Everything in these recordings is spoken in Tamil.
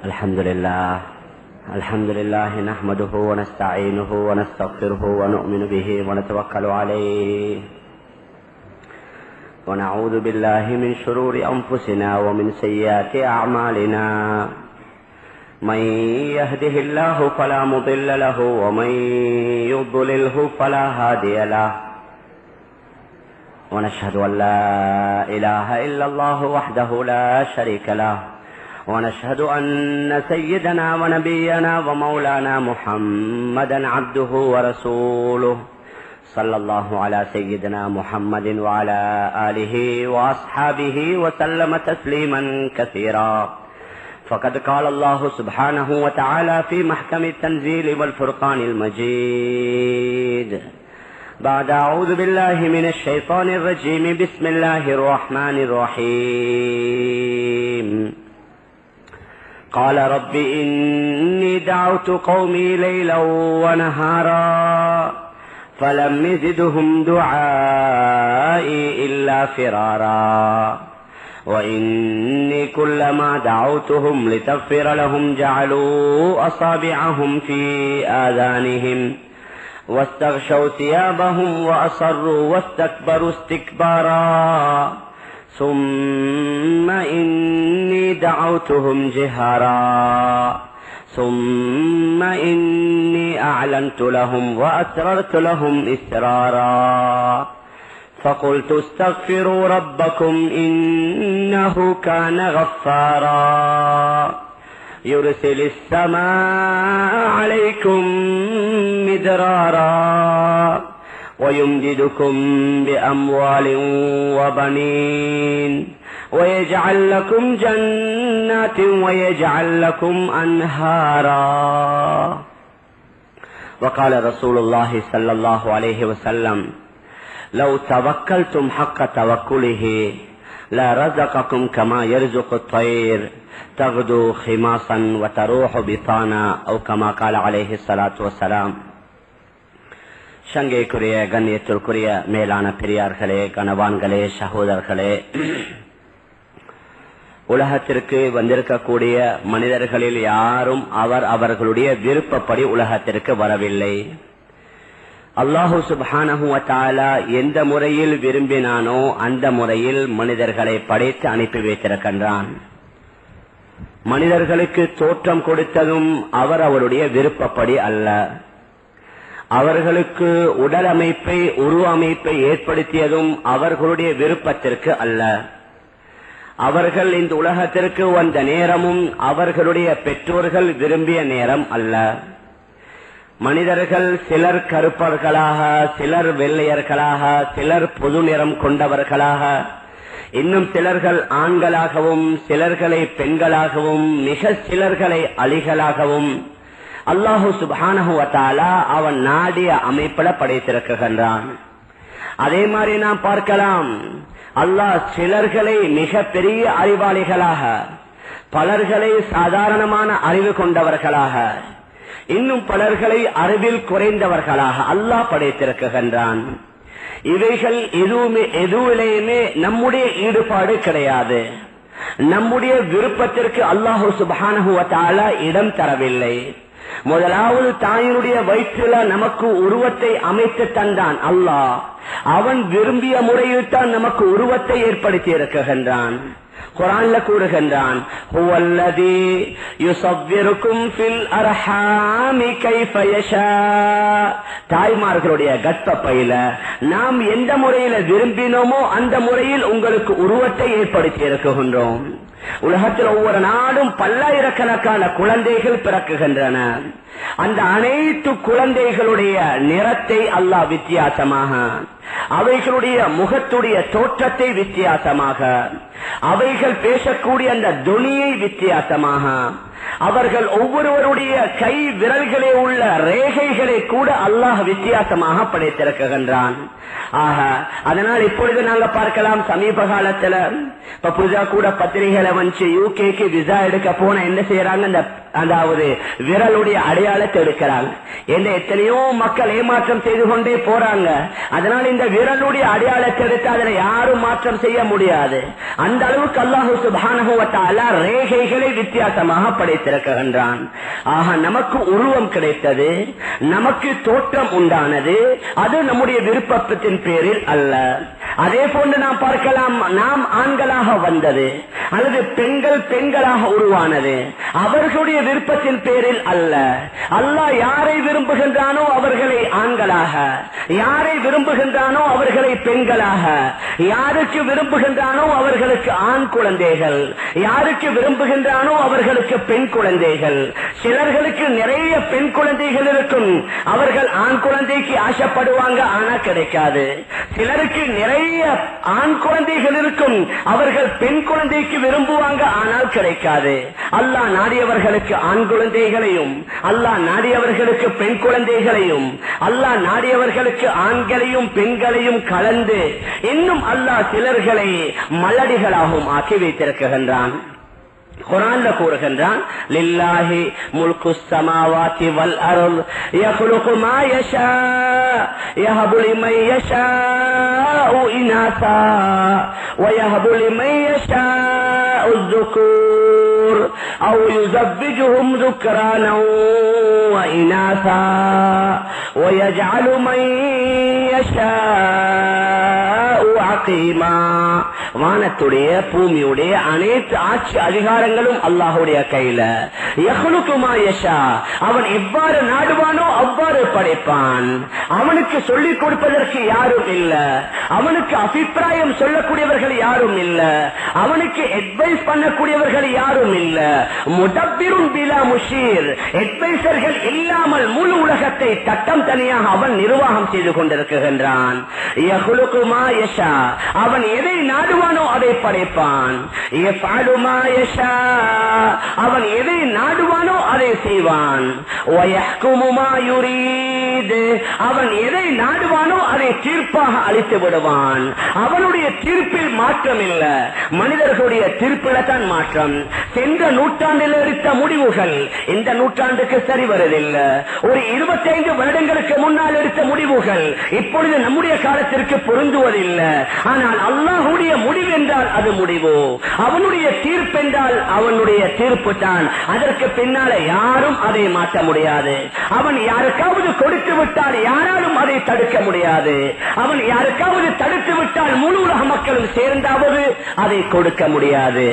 الحمد لله نحمده ونستعينه ونستغفره ونؤمن به ونتوكل عليه ونعوذ بالله من شرور أنفسنا ومن سيئات أعمالنا من يهده الله فلا مضل له ومن يضلله فلا هادي له ونشهد أن لا إله إلا الله وحده لا شريك له ونشهد أن سيدنا ونبينا ومولانا محمدا عبده ورسوله صلى الله على سيدنا محمد وعلى آله وأصحابه وسلم تسليما كثيرا فقد قال الله سبحانه وتعالى في محكم التنزيل والفرقان المجيد بعد أعوذ بالله من الشيطان الرجيم بسم الله الرحمن الرحيم قال رب إني دعوت قومي ليلا ونهارا فلم يزدهم دعائي إلا فرارا وإني كلما دعوتهم لتغفر لهم جعلوا أصابعهم في آذانهم واستغشوا ثيابهم وأصروا واستكبروا استكبارا ثم إني دعوتهم جهارا ثم إني أعلنت لهم وأسررت لهم إسرارا فقلت استغفروا ربكم إنه كان غفارا يرسل السماء عليكم مدرارا ويمددكم بأموال وبنين ويجعل لكم جنات ويجعل لكم أنهارا وقال رسول الله صلى الله عليه وسلم لو توكلتم حق توكله لا رزقكم كما يرزق الطير تغدو خماصا وتروح بطانا أو كما قال عليه الصلاة والسلام. சங்கைக்குரிய கண்ணியத்திற்குரிய மேலான பெரியார்களே, கணவான்களே, சகோதரர்களே, உலகத்திற்கு வந்திருக்கக்கூடிய மனிதர்களில் யாரும் அவர்களுடைய விருப்பப்படி உலகத்திற்கு வரவில்லை. அல்லாஹு சுப்ஹானஹு வ தஆலா எந்த முறையில் விரும்பினானோ அந்த முறையில் மனிதர்களை படைத்து அனுப்பி வைத்திருக்கின்றான். மனிதர்களுக்கு தோற்றம் கொடுத்ததும் அவருடைய விருப்பப்படி அல்ல. அவர்களுக்கு உடல் அமைப்பை உருவமைப்பை ஏற்படுத்தியதும் அவர்களுடைய விருப்பத்திற்கு அல்ல. அவர்கள் இந்த உலகத்திற்கு வந்த நேரமும் அவர்களுடைய பெற்றோர்கள் விரும்பிய நேரம் அல்ல. மனிதர்கள் சிலர் கருப்பர்களாக, சிலர் வெள்ளையர்களாக, சிலர் பொது நிறம் கொண்டவர்களாக, இன்னும் சிலர்கள் ஆண்களாகவும் சிலர்களை பெண்களாகவும் மிக சிலர்களை அலிகளாகவும் அல்லாஹு சுப்ஹானஹு வ தஆலா அவன் நாடிய அமைப்பில படைத்திருக்கின்றான். அதே மாதிரி நாம் பார்க்கலாம், அல்லாஹ் சிலர்களை மிக பெரிய அறிவாளிகளாக, பலர்களை சாதாரணமான அறிவு கொண்டவர்களாக, இன்னும் பலர்களை அறிவில் குறைந்தவர்களாக அல்லாஹ் படைத்திருக்கின்றான். இவைகள் எதுவிலேயுமே நம்முடைய ஈடுபாடு கிடையாது. நம்முடைய விருப்பத்திற்கு அல்லாஹு சுப்ஹானஹு வ தஆலா இடம் தரவில்லை. முதலாவது தாயினுடைய வயிற்றில நமக்கு உருவத்தை அமைத்து தந்தான் அல்லாஹ். அவன் விரும்பிய முறையில் தான் நமக்கு உருவத்தை ஏற்படுத்தி இருக்கின்றான். குர்ஆன்ல கூறுகின்றான், ஹுவல்லதீ யுஸவ்விருக்கும் ஃபில் அர்ஹாமி கைஃப யஷா. தாய்மார்களுடைய கர்ப்பப்பையில நாம் எந்த முறையில விரும்பினோமோ அந்த முறையில் உங்களுக்கு உருவத்தை ஏற்படுத்தி இருக்கின்றோம். உலகத்தில் ஒவ்வொரு நாடும் பல்லாயிரக்கணக்கான குழந்தைகள் பிறக்குகின்றன. அந்த அனைத்து குழந்தைகளுடைய நிறத்தை அல்லாஹ் வித்தியாசமாக, அவைகளுடைய முகத்துடைய தோற்றத்தை வித்தியாசமாக, அவைகள் பேசக்கூடிய அந்த துணியை வித்தியாசமாக, அவர்கள் ஒவ்வொருவருடைய கை விரல்களே உள்ள ரேகைகளை கூட அல்லாஹ் வித்தியாசமாக படைத்திருக்கின்றான். ஆக அதனால் இப்பொழுது நாங்க பார்க்கலாம், சமீப காலத்துல இப்ப புதுசா கூட பத்திரிகைகளை வந்து யூகேக்கு விசா எடுக்க போன என்ன செய்யறாங்க, அந்த அதாவது விரலுடைய அடையாளத்தை எடுக்கிறாங்க. என்ன எத்தனையோ மக்கள் ஏமாற்றம் செய்து கொண்டே போறாங்க. அதனால் இந்த விரலுடைய அடையாளத்தை எடுத்து அதில் யாரும் மாற்றம் செய்ய முடியாது. அந்த அளவுக்கு அல்லாஹ் சுப்ஹானஹு வ தஆலா ரேகைகளை வித்தியாசமாக படைத்திருக்கின்றான். ஆக நமக்கு உருவம் கிடைத்தது, நமக்கு தோற்றம் உண்டானது, அது நம்முடைய விருப்பத்தின் பேரில் அல்ல. அதே போன்று நாம் பார்க்கலாம், நாம் ஆண்களாக வந்தது அல்லது பெண்கள் பெண்களாக உருவானது அவர்களுடைய விருப்பத்தின் பேரில் அல்ல. அல்லாஹ் யாரை விரும்புகின்றானோ அவர்களை ஆண்களாக, யாரை விரும்புகின்றானோ அவர்களை பெண்களாக, யாருக்கு விரும்புகின்றானோ அவர்களுக்கு ஆண் குழந்தைகள், யாருக்கு விரும்புகின்றானோ அவர்களுக்கு பெண் குழந்தைகள். சிலர்களுக்கு நிறைய பெண் குழந்தைகள் இருக்கும், அவர்கள் ஆண் குழந்தைக்கு ஆசைப்படுவாங்க, ஆனா கிடைக்காது. சிலருக்கு நிறைய ஆண் குழந்தைகள் இருக்கும், அவர்கள் பெண் குழந்தைக்கு விரும்புவாங்க, ஆனால் கிடைக்காது. அல்லாஹ் நாடியவர்களுக்கு ஆண் குழந்தைகளையும், அல்லாஹ் நாடியவர்களுக்கு பெண் குழந்தைகளையும், அல்லாஹ் நாடியவர்களுக்கு ஆண்களையும் பெண்களையும் கலந்து இன்னும் அல்லாஹ் சிலர்களை மலடிகளாகவும் ஆக்கி வைத்திருக்கின்றான். குர்ஆன்ல கூறுகின்றான், லில்லாஹி முல்குஸ் ஸமாவாதி வல் அர்த் யக்லுகு மா யஷா யஹபு லிமன் யஷாஉ இனாஸா வ யஹபு லிமன் யஷாஉ الذكور أو يزوجهم ذكرانا وإناثا ويجعل من يشاء عقيما. வானத்துடைய பூமியுடைய அனைத்து ஆட்சி அதிகாரங்களும் அல்லாஹ்வுடைய கையில. யஹ்லுகு மா யஷா, அவன் எவ்வாறு நாடுவானோ அவ்வாறு படைப்பான். அவனுக்கு சொல்லிக் கொடுப்பதற்கு யாரும் இல்ல, அவனுக்கு அபிப்பிராயம் சொல்லக்கூடியவர்கள் யாரும் இல்ல, அவனுக்கு அட்வைஸ் பண்ணக்கூடியவர்கள் யாரும் இல்ல. முடப்பிரும் பிலா முஷீர், அட்வைசர்கள் இல்லாமல் முழு உலகத்தை தட்டம் தனியாக அவன் நிர்வாகம் செய்து கொண்டிருக்கின்றான். யஹ்லுகு மா யஷா, அவன் எதை நாடுவான் அதை படைப்பான். அவன் எதை நாடுவானோ அதை செய்வான். அவன் எதை நாடுவானோ அதை தீர்ப்பாக அளித்து விடுவான். அவனுடைய தீர்ப்பில் மாற்றம் இல்ல, மனிதர்களுடைய தீர்ப்பில தான் மாற்றம். சென்ற நூற்றாண்டில் எடுத்த முடிவுகள் இந்த நூற்றாண்டுக்கு சரி வருவதில்லை. ஒரு 25 வருடங்களுக்கு முன்னால் எடுத்த முடிவுகள் இப்பொழுது நம்முடைய காலத்திற்கு பொருந்துவதில்லை. ஆனால் அல்லாஹ்வுடைய முடிவு என்றால் அது முடிவு, அவனுடைய தீர்ப்பு என்றால் அவனுடைய தீர்ப்பு தான். அதற்கு பின்னால யாரும் அதை மாற்ற முடியாது. அவன் யாருக்காவது கொடுத்து விட்டால் யாராலும் அதை தடுக்க முடியாது. அவன் யாருக்காவது தடுத்து விட்டால் முழு உலக மக்களும் சேர்ந்தாவது அதை கொடுக்க முடியாது.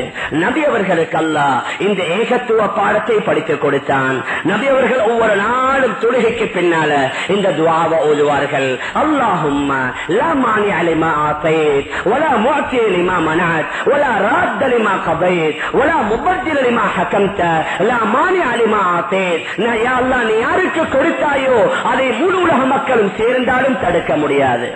நபி அவர்களுக்கு அல்லாஹ் இந்த ஏகத்துவ பாடத்தை படித்துக் கொடுத்தான். நபி அவர்கள் ஒவ்வொரு நாளும் தொழுகைக்கு பின்னால இந்த துஆவை ஓதுவார்கள். அல்லாஹும்ம லா மானிஅ லிமா ஆதைத் வலா முஅத்தி லிமா மனஅத் வலா ராத்த லிமா கதைத் வலா முபத்தில லிமா ஹகம்த லா மானிஅ லிமா ஆதைத். யா அல்லாஹ், நீ யாருக்கு கொடுத்தாயோ அதை முழு உலக மக்களும் சேர்ந்தாலும் தடுக்க முடியாது.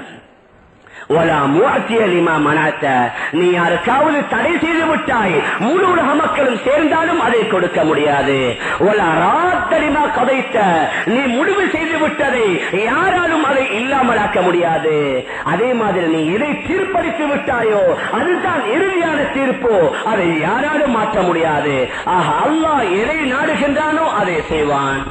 நீ யாருக்காவது தடை செய்து விட்டாய், முழு உலக மக்களும் சேர்ந்தாலும் அதை கொடுக்க முடியாது. நீ முடிவு செய்து விட்டதை யாராலும் அதை இல்லாமலாக்க முடியாது. அதே மாதிரி நீ எதை தீர்ப்பளித்து விட்டாயோ அதுதான் இறுதியான தீர்ப்போ, அதை யாராலும் மாற்ற முடியாது. ஆக அல்லாஹ் எதை நாடுகின்றானோ அதை செய்வான்.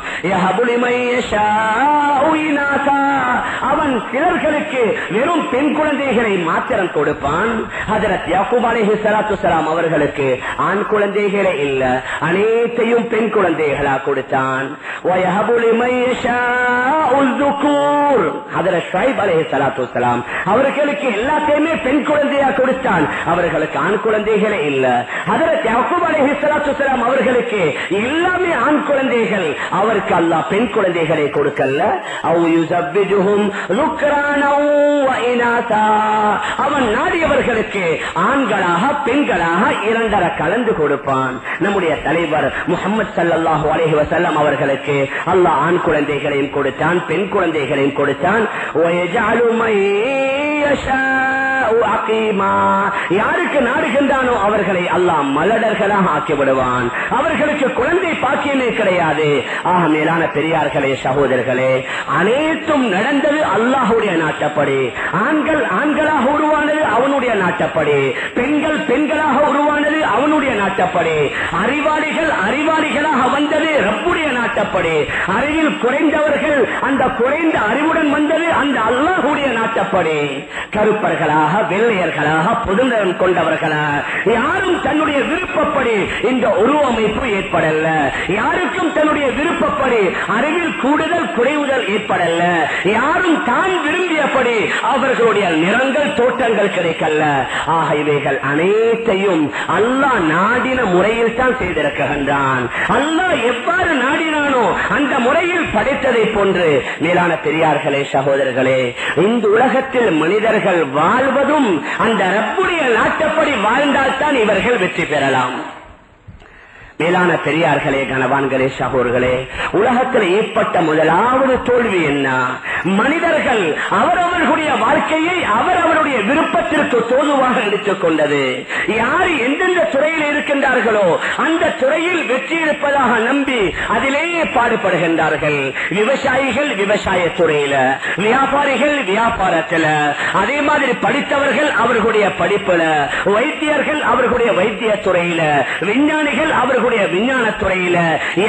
அவன் சிலர்களுக்கு வெறும் பெண் குழந்தைகளை மாத்திரம் கொடுப்பான். ஹஜ்ரத் யாக்கூப் அலைஹிஸ்ஸலாத்து வஸ்ஸலாம் அவர்களுக்கு ஆண் குழந்தைகளே இல்ல, அனைத்தையும் பெண் குழந்தைகளா கொடுத்தான். வயஹபு லிமன் யஷாஉ الذكور. ஹஜ்ரத் ஷுஐப் அலைஹிஸ்ஸலாத்து வஸ்ஸலாம் அவர்களுக்கு எல்லாத்தையுமே பெண் குழந்தையா கொடுத்தான், அவர்களுக்கு ஆண் குழந்தைகளே இல்ல. ஹஜ்ரத் யாக்கூப் அலைஹிஸ்ஸலாத்து வஸ்ஸலாம் அவர்களுக்கு எல்லாமே ஆண் குழந்தைகள், அவருக்கு அல்லாஹ் பெண் குழந்தைகளை கொடுக்கல. அவ் யுஸவ்விஜுஹும் ذكرانا وإناثا. அவன் நாடியவர்களுக்கு ஆண்களாக பெண்களாக இரண்டர கலந்து கொடுப்பான். நம்முடைய தலைவர் முஹம்மது ஸல்லல்லாஹு அலைஹி வஸல்லம் அவர்களுக்கு அல்லாஹ் ஆண் குழந்தைகளையும் கொடுத்தான், பெண் குழந்தைகளையும் கொடுத்தான். وَيَجْعَلُ مَن يَشَاءُ யாருக்கு நாடுகின்றானோ அவர்களை அல்லாஹ் மலடர்களாக ஆக்கிவிடுவான். அவர்களுக்கு குழந்தை பாக்கியமே கிடையாது. ஆக மேலான பெரியார்களே, சகோதரர்களே, அனைத்தும் நடந்தது அல்லாஹ்வுடைய நாட்டப்படி. ஆண்கள் ஆண்களாக உருவானது அவனுடைய நாட்டப்படி, பெண்கள் பெண்களாக உருவானது அவனுடைய நாட்டப்படி, அறிவாளிகள் அறிவாளிகளாக வந்தது ரப்புடைய நாட்டப்படி, அறிவில் குறைந்தவர்கள் அந்த குறைந்த அறிவுடன் வந்தது அந்த அல்லாஹ்வுடைய நாட்டப்படி. கருப்பர்களாக வெள்ளையர்களாக புதுநிறம் கொண்டவர்களாக யாரும் தன்னுடைய விருப்பப்படி இந்த உருவமைப்பு ஏற்படல. யாருக்கும் தன்னுடைய விருப்பப்படி அறிவில் கூடுதல் குறைவுதல் ஏற்படல. யாரும் தான் விரும்பியபடி அவர்களுடைய நிறங்கள் தோற்றங்கள் கிடைக்கல. ஆக இவைகள் அனைத்தையும் அல்லாஹ் நாடின முறையில் தான் செய்திருக்கின்றான். அல்லாஹ் எவ்வாறு நாடினானோ அந்த முறையில் படைத்ததை போன்று மேலான பெரியார்களே, சகோதரர்களே, இந்த உலகத்தில் மனிதர்கள் வாழ்வதும் அந்த ரப்புடைய நாட்டப்படி வாழ்ந்தால்தான் இவர்கள் வெற்றி பெறலாம். மேலான பெரியார்களே, கனவான்களே, சகோதரர்களே, உலகத்தில் ஏற்பட்ட முதலாவது தோல்வி என்ன? மனிதர்கள் அவரவர்களுடைய வாழ்க்கையை அவரவருடைய விருப்பத்திற்கு தோதுவாக எடுத்துக் கொண்டது. யார் எந்தெந்த துறையில் இருக்கின்றார்களோ அந்த துறையில் வெற்றி இருப்பதாக நம்பி அதிலேயே பாடுபடுகின்றார்கள். விவசாயிகள் விவசாய துறையில, வியாபாரிகள் வியாபாரத்தில், அதே மாதிரி படித்தவர்கள் அவர்களுடைய படிப்புல, வைத்தியர்கள் அவர்களுடைய வைத்திய துறையில, விஞ்ஞானிகள் அவர்களுடைய விஞ்ஞான துறையில,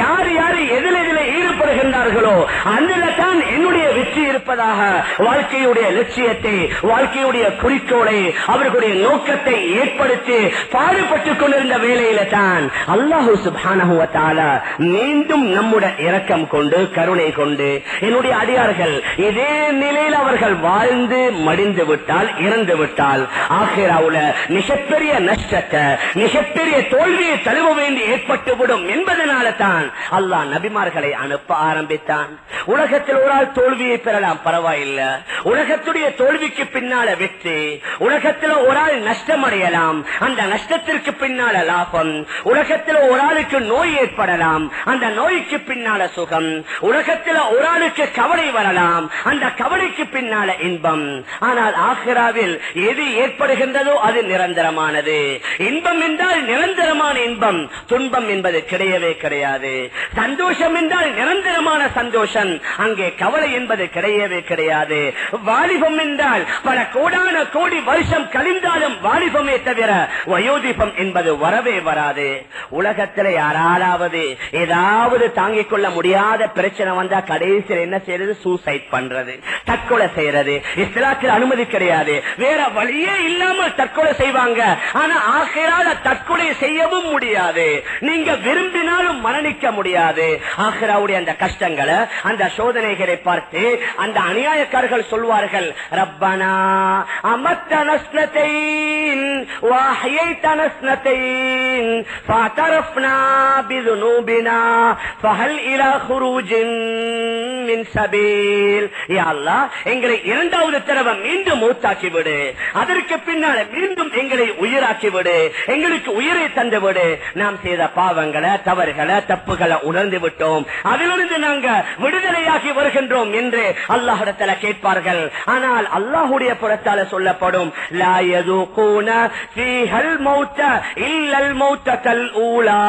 யார் யார் எதில் எதில் ஈடுபடுகின்றார்களோ அதில் தான் என்னுடைய வெற்றி இருப்பதாக வாழ்க்கையுடைய லட்சியத்தை, வாழ்க்கையுடைய குறிக்கோளை, அவர்களுடைய நோக்கத்தை ஏற்படுத்தி பாடுபட்டுக் கொண்டிருந்த வேளையில தான் அல்லாஹு சுப்ஹானஹு வ தஆலா மீண்டும் நம்முடைய இரக்கம் கொண்டு கருணை கொண்டு என்னுடைய அடியார்கள் இதே நிலையில் அவர்கள் வாழ்ந்து மடிந்து விட்டால், இறந்து விட்டால் ஆகிராவுல மிகப்பெரிய நஷ்டத்தை, மிகப்பெரிய தோல்வியை தழுவ வேண்டி ஏற்பட்டுவிடும் என்பதனால தான் அல்லாஹ் நபிமார்களை அனுப்ப ஆரம்பித்தான். உலகத்தில் ஒரு ஆள் தோல்வியை பெறலாம், பரவாயில்லை. உலகத்துடைய தோல்விக்கு பின்னால வெற்றி. உலகத்தில் ஒரு ஆள் நஷ்டம் அடையலாம், அந்த நஷ்டத்திற்கு பின்னால லாபம். உலகத்தில் ஒரு ஆளுக்கு நோய் ஏற்படலாம், அந்த நோய்க்கு பின்னால சுகம். உலகத்தில் ஒரு ஆளுக்கு கவலை வரலாம், அந்த கவலைக்கு பின்னால இன்பம். ஆனால் ஆகிராவில் எது ஏற்படுகின்றதோ அது நிரந்தரமானது. இன்பம் என்றால் நிரந்தரமான இன்பம், துன்பம் என்பது கிடையவே கிடையாது. சந்தோஷம் என்றால் நிரந்தரமான சந்தோஷம், அங்கே கவலை என்பது கிடையவே கிடையாது. வாலிபம் என்றால் பல கோடான கோடி வருஷம் கழிந்தாலும் வாலிபமே தவிர வயோதிபம் என்பது வரவே வராது. உலகத்தில் யாராவது ஏதாவது தாங்கிக் கொள்ள முடியாத பிரச்சனை வந்தா கடைசியில் என்ன செய்யறது? சூசைட் பண்றது, தற்கொலை செய்யறது. இஸ்லாத்தில் அனுமதி கிடையாது, வேற வழியே இல்லாமல் தற்கொலை செய்வாங்க. ஆனா ஆகிரால தற்கொலை செய்யவும் முடியாது, நீங்க விரும்பினாலும் மரணிக்க முடியாது. ஆகிராவுடைய அந்த கஷ்டங்களை, அந்த சோதனைகளை பார்த்து அந்த அநியாயக்காரர்கள் சொல்வார்கள், ரப்பனா அமத்தன ஸ்னத்தைன் வஹயைதன ஸ்னத்தைன் ஃபஅதரஃப்னா பிதுனூபினா ஃபஹல் இலா குரூஜின் மின் சபீல். யா அல்லாஹ், எங்களை இரண்டாவது தடவை மீண்டும் மௌத்தாக்கி விடு, அதற்கு பின்னால் மீண்டும் எங்களை உயிராக்கி விடு, எங்களுக்கு உயிரை தந்து விடு. நாம் செய்த பாவங்களை, தவறுகளை, தப்புகளை உணர்ந்து விட்டோம், அதிலிருந்து நாங்க விடுதலையாகி வருகின்றோம் என்று அல்லாஹ்விடத்தில் கேட்பார்கள். ஆனால் அல்லாஹ்வுடைய புறத்தால சொல்லப்படும், லா யதுகூன ஃபீஹல் மௌத இல்லல் மௌத்தல் ஊலா.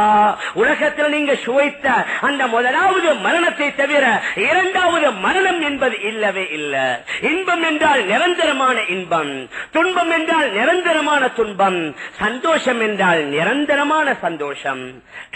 உலகத்தில் நீங்க சுவைத்த அந்த முதலாவது மரணத்தை தவிர இரண்டாவது மரணம் என்பது இல்லவே இல்லை. இன்பம் என்றால் நிரந்தரமான இன்பம், துன்பம் என்றால் நிரந்தரமான துன்பம், சந்தோஷம் என்றால் நிரந்தரமான சந்தோஷம்,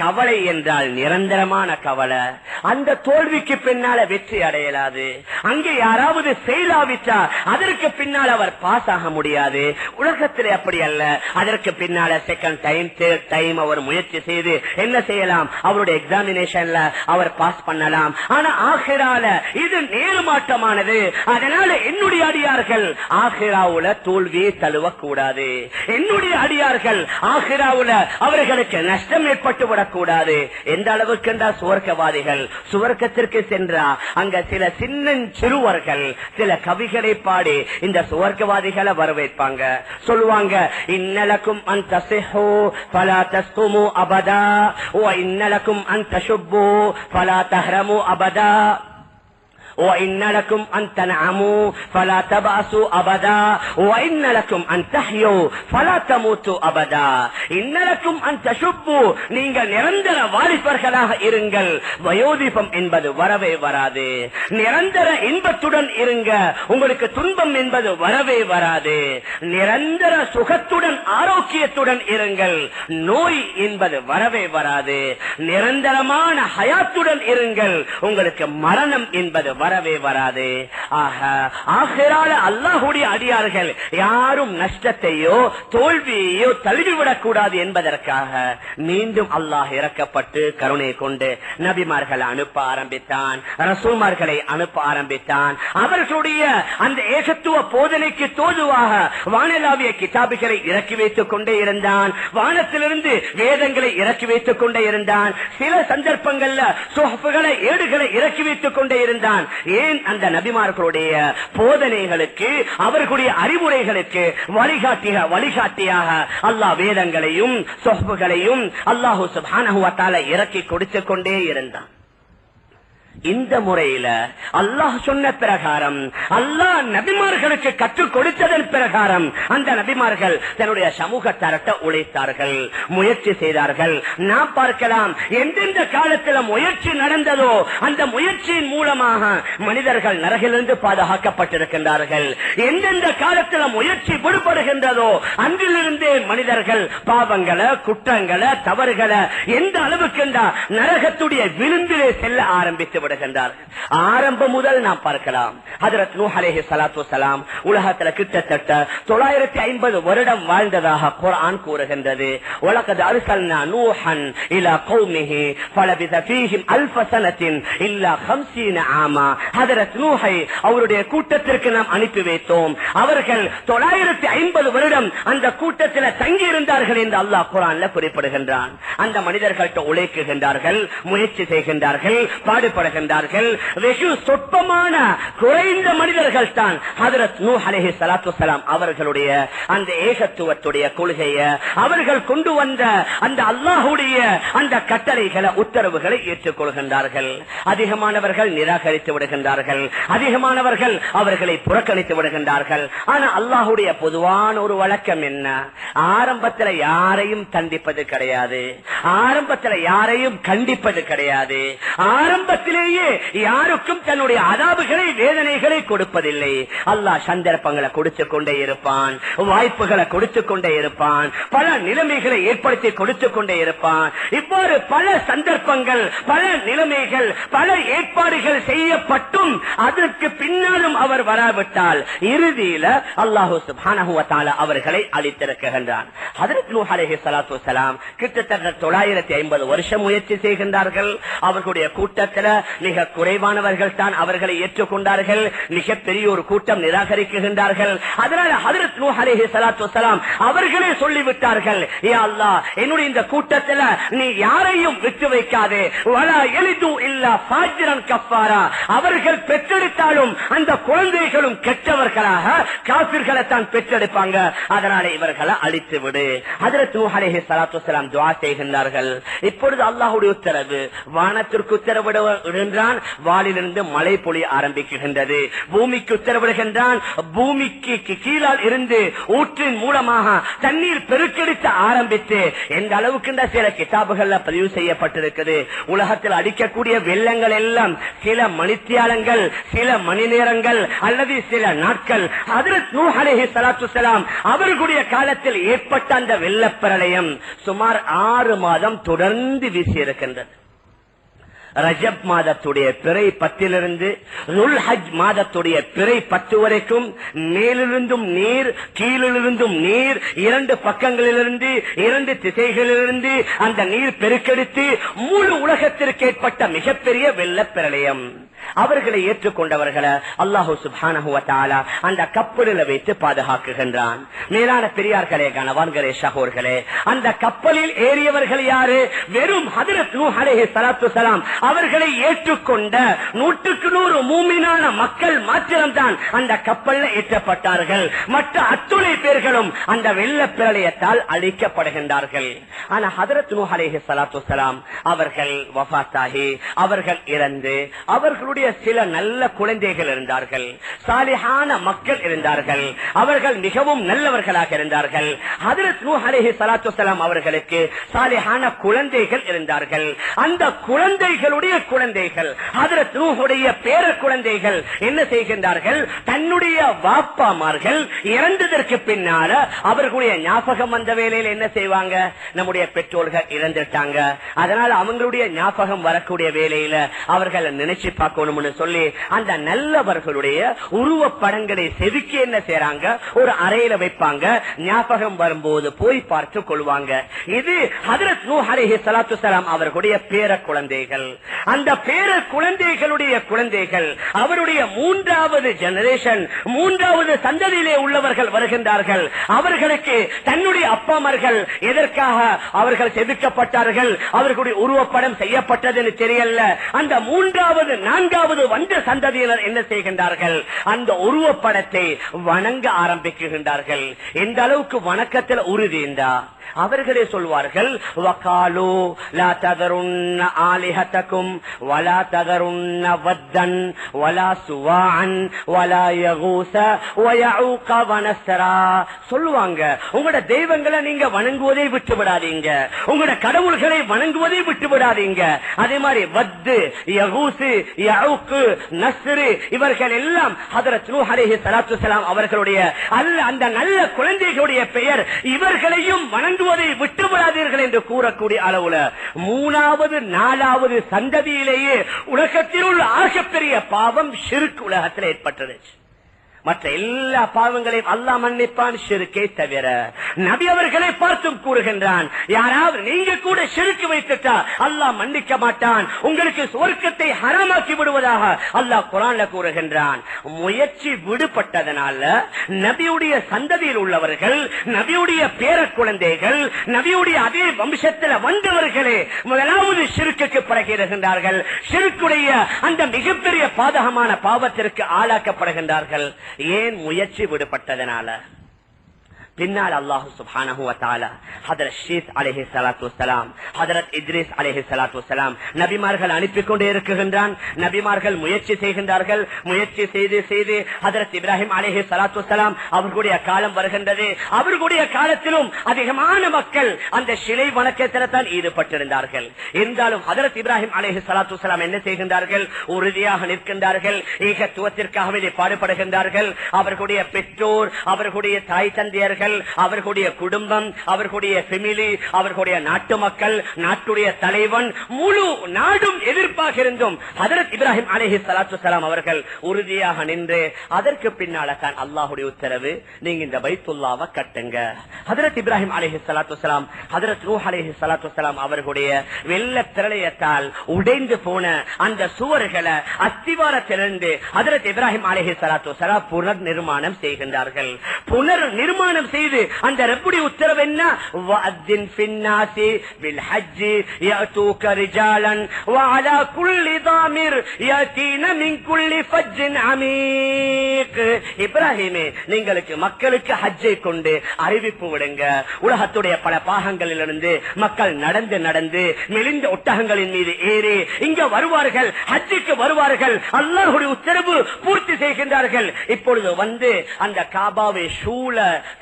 கவலை என்றால் நிரந்தரமான கவலை. அந்த தோல்விக்கு பின்னால வெற்றி அடையலாது. அங்கே யாராவது செயலாவிட்டா அதற்கு பின்னால் அவர் பாஸ் ஆக முடியாது. உலகத்தில் அப்படி அல்ல. அதற்கு பின்னால செகண்ட் டைம், தேர்ட் டைம் அவர் முயற்சி செய்து என்ன செய்யலாம்? அவருடைய எக்ஸாமினேஷன்ல அவர் பாஸ் பண்ணலாம். ஆனா ஆகிரால இது நேர்மாற்றமானது. அதனால என்னுடைய அடியார்கள் ஆகிராவுல தோல்வியை தழுவக்கூடாது. என்னுடைய அடியார்கள் ஆகிராவுல அவர்களுக்கு நஷ்டம் ஏற்பட்டு விடக்கூடாது. எந்த அளவுக்கு என்றால் சுவர்க்கவாதிகள் சுவர்க்கத்திற்கு சென்றா அங்க சில சின்ன சிறுவர்கள் சில கவிகளை பாடி இந்த சுவர்க்கவாதிகளை வரவேற்பாங்க. சொல்லுவாங்க, இன்னலக்கும் அந்த சிஹு ஃபலா தஸ்குமு அபதா வ இன்னலக்கும் அந்த ஷுப்பு ஃபலா தஹ்ரமு அபதா. وَإِنَّ لَكُمْ أَن تَنْعَمُوا فَلَا تَبْأَسُوا أَبَدًا وَإِنَّ لَكُمْ أَن تَحْيُوا فَلَا تَمُوتُوا أَبَدًا إِنَّ لَكُمْ أَن تَشُبُّوا நீங்கள் நிரந்தர வாலிபர்களாக இருங்கள். வயோதிபம் என்பது வரவே வராது. நிரந்தர இன்பத்துடன் இருங்க, உங்களுக்கு துன்பம் என்பது வரவே வராது. நிரந்தர சுகத்துடன் ஆரோக்கியத்துடன் இருங்கள், நோய் என்பது வரவே வராது. நிரந்தரமான ஹயாத்துடன் இருங்கள், உங்களுக்கு மரணம் என்பது வரவே வராது. ஆகிரால அல்லாஹ்வுடைய அடியார்கள் யாரும் நஷ்டத்தையோ தோல்வியையோ தழுவிவிடக் கூடாது என்பதற்காக மீண்டும் அல்லாஹ் இறக்கப்பட்டு கருணை கொண்டு நபிமார்களை அனுப்ப ஆரம்பித்தான், ரசூல்மார்களை அனுப்ப ஆரம்பித்தான். அவர்களுடைய அந்த ஏகத்துவ போதனைக்கு தோதுவாக வானலாவிய கிதாபுகளை இறக்கி வைத்துக் கொண்டே இருந்தான். வானத்திலிருந்து வேதங்களை இறக்கி வைத்துக் கொண்டே இருந்தான். சில சந்தர்ப்பங்கள்ல சுஹ்ஃபுகளை ஏடுகளை இறக்கி வைத்துக் கொண்டே இருந்தான். ஏன்? அந்த நபிமார்களுடைய போதனைகளுக்கு, அவர்களுடைய அறிவுரைகளுக்கு வழிகாட்டியாக அல்லாஹ் வேதங்களையும் சுஹ்ஃபுகளையும் அல்லாஹு சுப்ஹானஹு வ தஆலா இறக்கி கொடுத்துக் கொண்டே இருந்தான். இந்த முறையில அல்லாஹ் சொன்ன பிரகாரம், அல்லாஹ் நபிமார்களுக்கு கற்றுக் கொடுத்ததன் பிரகாரம் அந்த நபிமார்கள் தன்னுடைய சமூகத்தாரத்தை உழைத்தார்கள், முயற்சி செய்தார்கள். நாம் பார்க்கலாம், எந்தெந்த காலத்தில் முயற்சி நடந்ததோ அந்த முயற்சியின் மூலமாக மனிதர்கள் நரகிலிருந்து பாதுகாக்கப்பட்டிருக்கின்றார்கள். எந்தெந்த காலத்தில் முயற்சி விடுபடுகின்றதோ அன்றிலிருந்தே மனிதர்கள் பாவங்களை, குற்றங்களை, தவறுகளை எந்த அளவுக்கு நரகத்துடைய விளிம்பிலே செல்ல ஆரம்பித்து ஆரம்பம் முதல் நாம் பார்க்கலாம். ஹஜ்ரத் நூஹ் அலைஹிஸ்ஸலாத்து வஸ்ஸலாம் உலகத்துல கிட்டத்தட்ட 950 வருடம் வாழ்ந்ததாக குர்ஆன் கூறுகின்றது. வலகத் அர்ஸல்னா நூஹன் இலா கௌமிஹி ஃபலபிஸ ஃபீஹிம் அல்ஃப ஸனத்தின் இல்லா 50 ஆமா. ஹஜ்ரத் நூஹை அவருடைய கூட்டத்திற்கு நாம் அனுப்பி வைத்தோம். அவர்கள் 950 வருடம் அந்த கூட்டத்தில் தங்கி இருந்தார்கள் என்று அல்லாஹ் குர்ஆன்ல குறிப்பிடுகின்றான். அந்த மனிதர்கள்ட்ட உழைக்குகின்றார்கள், முயற்சி செய்கின்றார்கள், பாடுபடுகின்றார்கள். வெகு சொற்பமான குறைந்த மனிதர்கள் தான் ஹஜ்ரத் நூஹ் அலைஹிஸ்ஸலாத்து வஸ்ஸலாம் அவர்களுடைய அந்த ஏகத்துவத்துடைய கொள்கையை, அவர்கள் கொண்டு வந்த அந்த அல்லாஹ்வுடைய அந்த கட்டளைகளை, உத்தரவுகளை ஏற்றுக்கொள்கின்றார்கள். அதிகமானவர்கள் நிராகரித்து விடுகின்றார்கள், அதிகமானவர்கள் அவர்களை புறக்கணித்து விடுகின்றார்கள். ஆனா அல்லாஹ்வுடைய பொதுவான ஒரு வழக்கம் என்ன? ஆரம்பத்தில் யாரையும் தண்டிப்பது கிடையாது, ஆரம்பத்தில் யாரையும் கண்டிப்பது கிடையாது, ஆரம்பத்திலே யாருக்கும் தன்னுடைய அதாபுகளை, வேதனைகளை கொடுப்பதில்லை. அல்லாஹ் சந்தர்ப்பங்களை கொடுத்துக் கொண்டே இருப்பான், வாய்ப்புகளை கொடுத்துக் கொண்டே இருப்பான், பல நிலைமைகளை ஏற்படுத்தி கொடுத்துக் கொண்டே இருப்பான். இவ்வாறு பல சந்தர்ப்பங்கள், பல நிலைமைகள், பல ஏற்பாடுகள் செய்யப்பட்டும் அதற்கு பின்னாலும் அவர் வராவிட்டால் இறுதியில அல்லாஹ் சுப்ஹானஹு வ தஆலா அவர்களை அளித்திருக்கின்றான். ஹஜ்ரத் நூஹ் அலைஹிஸ்ஸலாத்து வஸ்ஸலாம் கிட்டத்தட்ட 950 வருஷம் முயற்சி செய்கின்றார்கள். அவர்களுடைய கூட்டத்தில் மிக குறைவானவர்கள் தான் அவர்களை ஏற்றுக்கொண்டார்கள், மிக பெரிய ஒரு கூட்டம் நிராகரிக்கின்றார்கள். அதனால ஹஜ்ரத் நூஹ் அலைஹிஸ்ஸலாத்து வஸ்ஸலாம் அவர்களே சொல்லிவிட்டார்கள், யா அல்லாஹ், என்னுடைய இந்த கூட்டத்தில் நீ யாரையும் விட்டு வைக்காதே. வலா யலிது இல்லா ஃபாஜிரன் கஃபாரா. அவர்கள் பெற்றெடுத்தாலும் அந்த குழந்தைகளும் கெட்டவர்களாக காபிர்களை தான் பெற்றெடுப்பாங்க. அதனால இவர்களை அழித்து விடு. ஹஜ்ரத் நூஹ் அலைஹிஸ்ஸலாத்து வஸ்ஸலாம் துஆ செய்கின்றார்கள். இப்பொழுது அல்லாஹ்வுடைய உத்தரவு, வானத்திற்கு உத்தரவிடுகின்றான், வானிலிருந்து மழை பொழிய ஆரம்பிக்கின்றது. பூமிக்கு உத்தரவிடுகின்றான், பூமிக்கு கீழால் இருந்து ஊற்றின் மூலமாக தண்ணீர் பெருக்கெடுக்க ஆரம்பித்து எந்த அளவுக்கு சில கிதாபுகள்ல பதிவு செய்யப்பட்டிருக்கிறது. உலகத்தில் அடிக்கக்கூடிய வெள்ளங்கள் எல்லாம் சில மணித்தியாலங்கள், சில மணி நேரங்கள் அல்லது சில நாட்கள். ஹஜ்ரத் நூஹ் அலைஹிஸ்ஸலாத்து வஸ்ஸலாம் அவர்களுடைய காலத்தில் ஏற்பட்ட அந்த வெள்ளப்பிரளயம் சுமார் 6 மாதம் தொடர்ந்து வீசியிருக்கின்றது. ரஜப் மாதத்துடைய பிறை 10 ருல்ஹஜ் மாதத்துடைய பிறை 10 வரைக்கும் மேலிருந்தும் நீர், கீழிருந்தும் நீர், 2 பக்கங்களிலிருந்து 2 திசைகளிலிருந்து அந்த நீர் பெருக்கெடுத்து முழு உலகத்திற்கு ஏற்பட்ட மிகப்பெரிய வெள்ளப்பிரளயம். அவர்களை ஏற்றுக்கொண்டவர்களை அல்லாஹு சுப்ஹானஹு வ தஆலா அந்த கப்பலில் வைத்து பாதுகாக்குகின்றான். மேலான பெரியார்களே, கணவான்களே, சகோதரர்களே, அந்த கப்பலில் ஏறியவர்கள் யாரு? வெறும் ஹஜ்ரத் நூஹ் அலைஹிஸ்ஸலாத்து வஸ்ஸலாம் அவர்களை ஏற்றுக்கொண்ட 100க்கு 100 மூமினான மக்கள் மாத்திரம்தான் அந்த கப்பல்ல ஏற்றப்பட்டார்கள். மற்ற அத்துணை பேர்களும் அந்த வெள்ள பிரளயத்தால் அழிக்கப்படுகின்றார்கள். ஆனா ஹஜ்ரத் நூஹ் அலைஹிஸ்ஸலாத்து வஸ்ஸலாம் அவர்கள் வஃபாத்தாகி, அவர்கள் இறந்து, அவர்களுடைய அவர்களுடைய சில நல்ல குழந்தைகள் இருந்தார்கள், சாலிஹான மக்கள் இருந்தார்கள், அவர்கள் மிகவும் நல்லவர்களாக இருந்தார்கள். ஹஜ்ரத் நூஹ் அலைஹிஸ்ஸலாத்து வஸ்ஸலாம் அவர்களுக்கு சாலிஹான குழந்தைகள் இருந்தார்கள். அந்த குழந்தைகளுடைய குழந்தைகள் ஹஜ்ரத் நூஹுடைய பேர குழந்தைகள் என்ன செய்கின்றார்கள்? தன்னுடைய வாப்பாமார்கள் இறந்ததற்கு பின்னால அவர்களுடைய ஞாபகம் வந்த வேளையில் என்ன செய்வாங்க? நம்முடைய பெற்றோர்கள் இறந்துட்டாங்க, அதனால அவங்களுடைய ஞாபகம் வரக்கூடிய வேளையில அவர்கள் நினைச்சு பார்க்கணும்னு சொல்லி அந்த நல்லவர்களுடைய உருவப்படங்களை செதுக்கி என்ன செய்யறாங்க? ஒரு அறையில வைப்பாங்க. ஞாபகம் வரும்போது போய் பார்த்து கொள்வாங்க. இது ஹஜ்ரத் நூஹ் அலைஹிஸ்ஸலாத்து வஸ்ஸலாம் அவர்களுடைய பேர குழந்தைகள். அந்த பேர குழந்தைகளுடைய குழந்தைகள் அவருடைய மூன்றாவது ஜெனரேஷன், மூன்றாவது சந்ததியிலே உள்ளவர்கள் வருகின்றார்கள். அவர்களுக்கு தன்னுடைய அப்பாமார்கள் எதற்காக அவர்கள் செதுக்கப்பட்டார்கள், அவர்களுடைய உருவப்படம் செய்யப்பட்டது தெரியல. அந்த மூன்றாவது நான்காவது வந்த சந்ததியினர் என்ன செய்கின்றார்கள்? அந்த உருவப்படத்தை வணங்க ஆரம்பிக்கின்றார்கள். எந்த அளவுக்கு வணக்கத்தில் உறுதிந்தா அவர்களே சொல்வார்கள், வகாலு லா ததருன்ன ஆலிஹதகும் வலா ததருன்ன வத்தன் வலா சுவாஅன் வலா யகூஸ வயஊக வனஸ்ரா. சொல்லுவாங்க, உங்களோட தெய்வங்களை நீங்க வணங்குவதை விட்டு விடாதீங்க, உங்களோட கடவுள்களை வணங்குவதை விட்டு விடாதீங்க. அதே மாதிரி வத்து, யகூஸ், யஊக், நஸ்ர் இவர்கள் எல்லாம் ஹஜ்ரத் நூஹ் அலைஹிஸ்ஸலாத்து வஸ்ஸலாம் அவர்களுடைய அந்த நல்ல குழந்தைகளுடைய பெயர். இவர்களையும் வணங்குவதை விட்டு விடாதீர்கள் என்று கூறக்கூடிய அளவுல மூணாவது நாலாவது சந்ததியிலேயே உலகத்தில் உள்ள ஆகப்பெரிய பாவம் ஷிர்க் உலகத்தில் ஏற்பட்டது. மற்ற எல்லா பாவங்களையும் அல்லாஹ் மன்னிப்பான், ஷிர்க்கை தவிர. நபி அவர்களை பார்த்தும் கூறுகின்றான், யாராவது நீங்க கூட ஷிர்க் வைத்துட்டா அல்லாஹ் மன்னிக்க மாட்டான், உங்களுக்கு சொர்க்கத்தை ஹராமாக்கி விடுவதாக அல்லாஹ் குர்ஆன்ல கூறுகின்றான். முயற்சி விடுபட்டதனால நபியுடைய சந்ததியில் உள்ளவர்கள், நபியுடைய பேர குழந்தைகள், நபியுடைய அதே வம்சத்தில் வந்தவர்களே முதலாவது ஷிர்க்குக்கு பிறகுகின்றார்கள். ஷிர்க்குடைய அந்த மிகப்பெரிய பாதகமான பாவத்திற்கு ஆளாக்கப்படுகின்றார்கள். ஏன்? முயற்சி விடுபட்டதனால. பின்னால் அல்லாஹ் சுப்ஹானஹு வ தஆலா ஹஜ்ரத் ஷீஸ் அலைஹிஸ்ஸலாத்து வஸ்ஸலாம், ஹஜ்ரத் இத்ரீஸ் அலைஹிஸ்ஸலாத்து வஸ்ஸலாம் நபிமார்கள் அனுப்பி கொண்டே இருக்கின்றான். நபிமார்கள் முயற்சி செய்கின்றார்கள். முயற்சி செய்து செய்து ஹஜ்ரத் இப்ராஹிம் அலைஹிஸ்ஸலாத்து வஸ்ஸலாம் அவர்களுடைய காலம் வருகின்றது. அவர்களுடைய காலத்திலும் அதிகமான மக்கள் அந்த சிலை வணக்கத்தில் தான் ஈடுபட்டிருந்தார்கள். இருந்தாலும் ஹஜ்ரத் இப்ராஹிம் அலைஹிஸ்ஸலாத்து வஸ்ஸலாம் என்ன செய்கின்றார்கள்? உறுதியாக நிற்கின்றார்கள். ஏகத்துவத்திற்காகவே பாடுபடுகின்றார்கள். அவர்களுடைய பெற்றோர், அவர்களுடைய தாய் தந்தையர்கள், அவர்களுடைய குடும்பம், அவர்களுடைய ஃபேமிலி, அவர்களுடைய நாட்டு மக்கள், நாட்டுடைய தலைவன், முழு நாடும் எதிர்ப்பாக இருந்தும் ஹஜ்ரத் இப்ராஹிம் அலைஹிஸ்ஸலாத்து வஸ்ஸலாம் அவர்கள் உறுதியாக நின்று அதற்கு பின்னால தான் அல்லாஹ்வுடைய உத்தரவு, நீங்க இந்த பைத்துல்லாவை கட்டுங்க. ஹஜ்ரத் இப்ராஹிம் அலைஹிஸ்ஸலாத்து வஸ்ஸலாம், ஹஜ்ரத் நூஹ் அலைஹிஸ்ஸலாத்து வஸ்ஸலாம் அவர்களுடைய வெள்ள பிரளயத்தால் உடைந்து போன அந்த சுவர்களை அஸ்திவாரத்திலிருந்து ஹஜ்ரத் இப்ராஹிம் அலைஹிஸ்ஸலாத்து வஸ்ஸலாம் புனர் நிர்மாணம் செய்கின்றார்கள். புனர் நிர்மாணம் செய்து அந்த ரப்புடைய உத்தரவு என்ன? வஅத்தின் ஃபின்னாஸி பில் ஹஜ்ஜி யஅதூக ரிஜாலன் வஅலா குல்லி தாமிர் யதீன மின் குல்லி ஃபஜ்ஜின் அமீக். இப்ராஹிமே, நீங்களுக்கு மக்களுக்கு ஹஜ்ஜை கொண்டு அறிவிப்பு விடுங்க. உலகத்துடைய பல பாகங்களிலிருந்து மக்கள் நடந்து நடந்து மெலிந்த ஒட்டகங்களின் மீது ஏறி இங்க வருவார்கள், ஹஜ்ஜுக்கு வருவார்கள். அல்லாஹ்வுடைய உத்தரவு பூர்த்தி செய்கின்றார்கள். இப்பொழுது வந்து அந்த காபாவை சூழ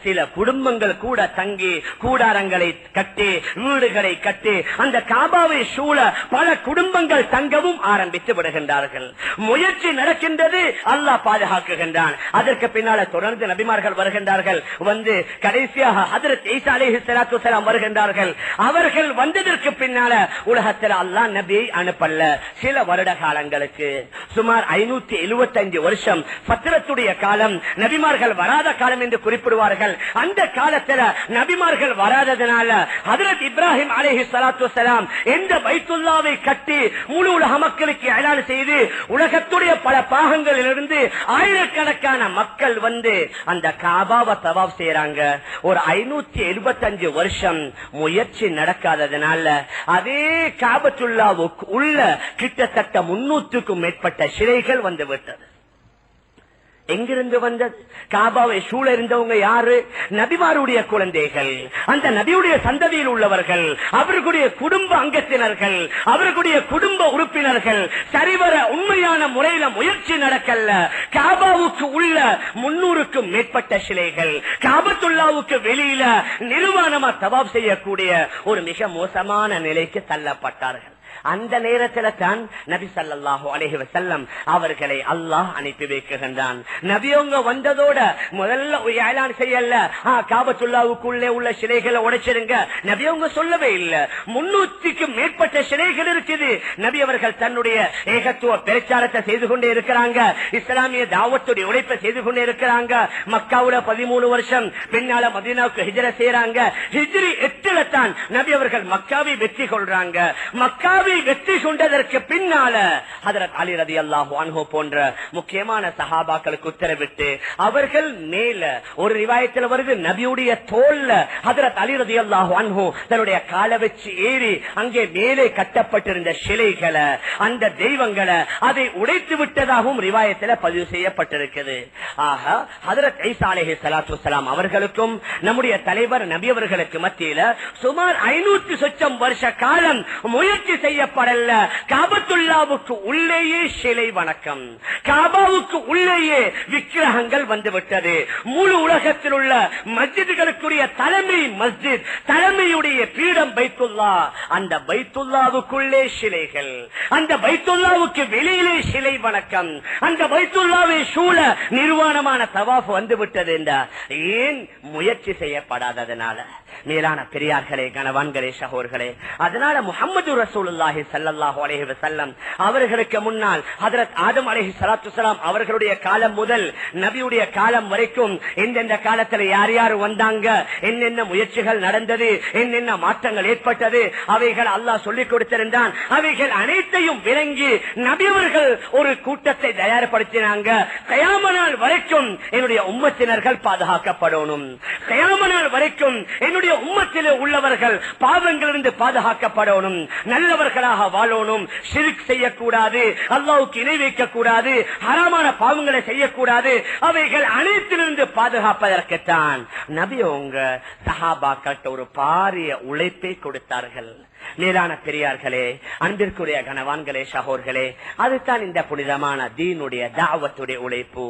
சில குடும்பங்கள் கூட தங்கி கூடாரங்களை கட்டி, வீடுகளை கட்டி அந்த காபாவை சூழ பல குடும்பங்கள் தங்கவும் ஆரம்பித்து விடுகின்றார்கள். முயற்சி நடக்கின்றது, அல்லாஹ் பாதுகாக்குகின்றான். அதற்கு பின்னால தொடர்ந்து நபிமார்கள் வருகின்றார்கள். வந்து கடைசியாக ஹஜ்ரத் ஈசா அலைஹிஸ்ஸலாத்து வஸ்ஸலாம் வருகின்றார்கள். அவர்கள் வந்ததற்கு பின்னால உலகத்தில் அல்லாஹ் நபியை அனுப்பல்ல. சில வருட காலங்களுக்கு, சுமார் 575 வருஷம் ஃபத்ரத்துடைய காலம், நபிமார்கள் வராத காலம் என்று குறிப்பிடுவார்கள். அந்த காலத்துல நபிமார்கள் வராததனால ஹஜ்ரத் இப்ராஹிம் அலைஹிஸ்ஸலாத்து வஸ்ஸலாம் எந்த பைத்துல்லாவை கட்டி முழு உலக மக்களுக்கு இலான் செய்து உலகத்துடைய பல பாகங்களிலிருந்து ஆயிரக்கணக்கான மக்கள் வந்து அந்த காபாவை தவாப் செய்யறாங்க. ஒரு 575 வருஷம் முயற்சி நடக்காததனால அதே காபத்துல்லாவுக்கு உள்ள கிட்டத்தட்ட 300க்கும் மேற்பட்ட சிலைகள் வந்து விட்டது. எங்கிருந்து வந்தது? காபாவை சூழ இருந்தவங்க யாரு? நபிமாருடைய குழந்தைகள், அந்த நபியுடைய சந்ததியில் உள்ளவர்கள், அவர்களுடைய குடும்ப அங்கத்தினர்கள், அவர்களுடைய குடும்ப உறுப்பினர்கள். சரிவர உண்மையான முறையில முயற்சி நடக்கல. காபாவுக்கு உள்ள 300க்கும் மேற்பட்ட சிலைகள், காபத்துல்லாவுக்கு வெளியில நிர்வாணமா தவாப் செய்யக்கூடிய ஒரு மிக மோசமான நிலைக்கு தள்ளப்பட்டார்கள். அந்த நேரத்தில் தான் நபி ஸல்லல்லாஹு அலைஹி வஸல்லம் அவர்களை அல்லாஹ் அனுப்பி வைக்கின்றான். நபியவங்க வந்ததோட முதல்ல ஏலான் செய்யல, காபத்துல்லாவுக்குள்ளே உள்ள சிலைகளை உடைச்சிருங்க, நபியவங்க சொல்லவே இல்லை. 300க்கும் மேற்பட்ட சிலைகள் இருக்குது. நபி அவர்கள் தன்னுடைய ஏகத்துவ பிரச்சாரத்தை செய்து கொண்டே இருக்கிறாங்க. இஸ்லாமிய தாவத்துடைய உழைப்பை செய்து கொண்டே இருக்கிறாங்க. மக்காவுல 13 வருஷம், பின்னால மதீனாவுக்கு ஹிஜ்ரத் செய்யறாங்க. ஹிஜ்ரி 8ல தான் நபி அவர்கள் மக்காவை வெற்றி கொள்றாங்க. மக்காவை வெற்றி கொண்டதற்கு பின்னால ஹஜ்ரத் அலி ரலியல்லாஹு அன்ஹு போன்ற முக்கியமான சஹாபாக்களுக்கு உத்தரவிட்டு அவர்கள் மேல ஒரு ரிவாயத்தில் வருது, நபியுடைய தோல்ல ஹஜ்ரத் அலி ரலியல்லாஹு அன்ஹு தன்னுடைய காலை வச்சு ஏறி அங்கே மேலே கட்டப்பட்டிருந்த சிலைகளை, அந்த தெய்வங்களை அதை உடைத்து விட்டதாகவும் ரிவாயத்தில் பதிவு செய்யப்பட்டிருக்கிறது. ஆக ஹஜ்ரத் ஈசா அலைஹிஸ்ஸலாத்து வஸ்ஸலாம் அவர்களுக்கும் நம்முடைய தலைவர் நபி அவர்களுக்கு மத்தியில சுமார் 500 சொச்சம் வருஷ காலம் முயற்சி செய்யப்படல. காபத்துல்லாவுக்கு உள்ளேயே சிலை வணக்கம், காபாவுக்கு உள்ளேயே விக்கிரகங்கள் வந்துவிட்டது. முழு உலகத்தில் உள்ள மஸ்ஜிதுகளுக்குரிய தலைமை மஸ்ஜித், தலைமையுடைய பீடம் பைத்துல்லா. அந்த பைத்துல்லாவுக்குள்ளே சிலைகள், அந்த பைத்துல்லாவுக்கு வெளியிலே சிலை வணக்கம், அந்த பைத்துல்லாவை சூழ நிர்வாணமான தவாஃப் வந்துவிட்டது. ஏன் முயற்சி செய்யப்படாததனால. மேலான பெரியார்களே, கணவான்களே, சகோதரர்களே, அதனால முஹம்மது ரசூலுல்லாஹி ஸல்லல்லாஹு அலைஹி வஸல்லம் அவர்களுக்கு முன்னால் ஹஜ்ரத் ஆதம் அலைஹிஸ்ஸலாத்து வஸலாம் அவர்களுடைய காலம் முதல் நபியுடைய காலம் வரைக்கும் எந்தெந்த காலத்தில் யார் யார் வந்தாங்க, என்னென்ன முயற்சிகள் நடந்தது, என்னென்ன மாற்றங்கள் ஏற்பட்டது, அவைகள் அல்லாஹ் சொல்லிக் கொடுத்திருந்தான். அவைகள் அனைத்தையும் விளங்கி நபி அவர்கள் ஒரு கூட்டத்தை தயார்படுத்தினாங்க. கியாம நாள் வரைக்கும் என்னுடைய உம்மத்தினர்கள் பாதுகாக்கப்படணும், கியாம நாள் வரைக்கும் என்னுடைய உம்மத்திலே உள்ளவர்கள் பாவங்களிலிருந்து பாதுகாக்கப்படணும், நல்லவர்களாக வாழணும், ஷிர்க் செய்யக்கூடாது, அல்லாஹ்வுக்கு இணை வைக்கக்கூடாது, ஹராமான பாவங்களை செய்யக்கூடாது. அவைகள் அனைத்திலிருந்து பாதுகாப்பதற்குத்தான் நபி உங்க சஹாபாக்கள் ஒரு பாரிய உழைப்பை கொடுத்தார்கள். மேலான பெரியார்களே, அன்பிற்குரிய கணவான்களே, சகோதரர்களே, அதுதான் இந்த புனிதமான தீனுடைய தாவத்துடைய உழைப்பு.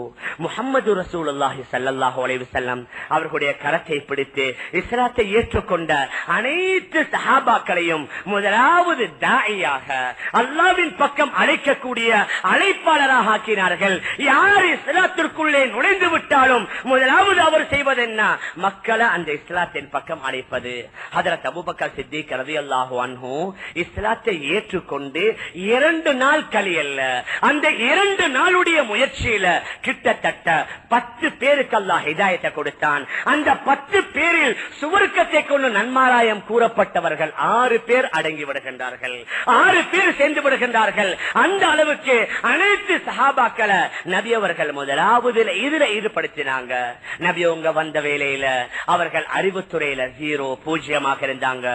முஹம்மது ரசூலுல்லாஹி ஸல்லல்லாஹு அலைஹி வஸல்லம் அவர்களுடைய கரத்தை பிடித்து இஸ்லாத்தை ஏற்றுக்கொண்ட அனைத்து சஹாபாக்களையும் முதலாவது தாயியாக அல்லாஹ்வின் பக்கம் அழைக்கக்கூடிய அழைப்பாளராக ஆக்கினார்கள். யார் இஸ்லாத்திற்குள்ளே நுழைந்து விட்டாலும் முதலாவது அவர் செய்வது என்ன? மக்களை அந்த இஸ்லாத்தின் பக்கம் அழைப்பது. ஹஜ்ரத் அபூபக்கர் சித்திக் ரலியல்லாஹு அன்ஹு இஸ்லாத்தை ஏற்றுக்கொண்டு 2 நாள் கழியல்ல, அந்த 2 நாளுடைய முயற்சியில கிட்டத்தட்ட 10 பேருக்கு அல்லாஹ் ஹிதாயத்தை கொடுத்தான். அந்த 10 பேரில் சுவர்க்கத்தை கொண்டு நன்மாராயம் கூறப்பட்டவர்கள் 6 பேர் அடங்கி விடுகின்றார்கள், 6 பேர் சேர்ந்து விடுகின்றார்கள். அந்த அளவுக்கு அனைத்து சஹாபாக்களை நபி அவர்கள் முதலாவது இதுல ஈடுபடுத்தினாங்க. நபி அவங்க வந்த வேளையில அவர்கள் அறிவுத்துறையில 0 இருந்தாங்க,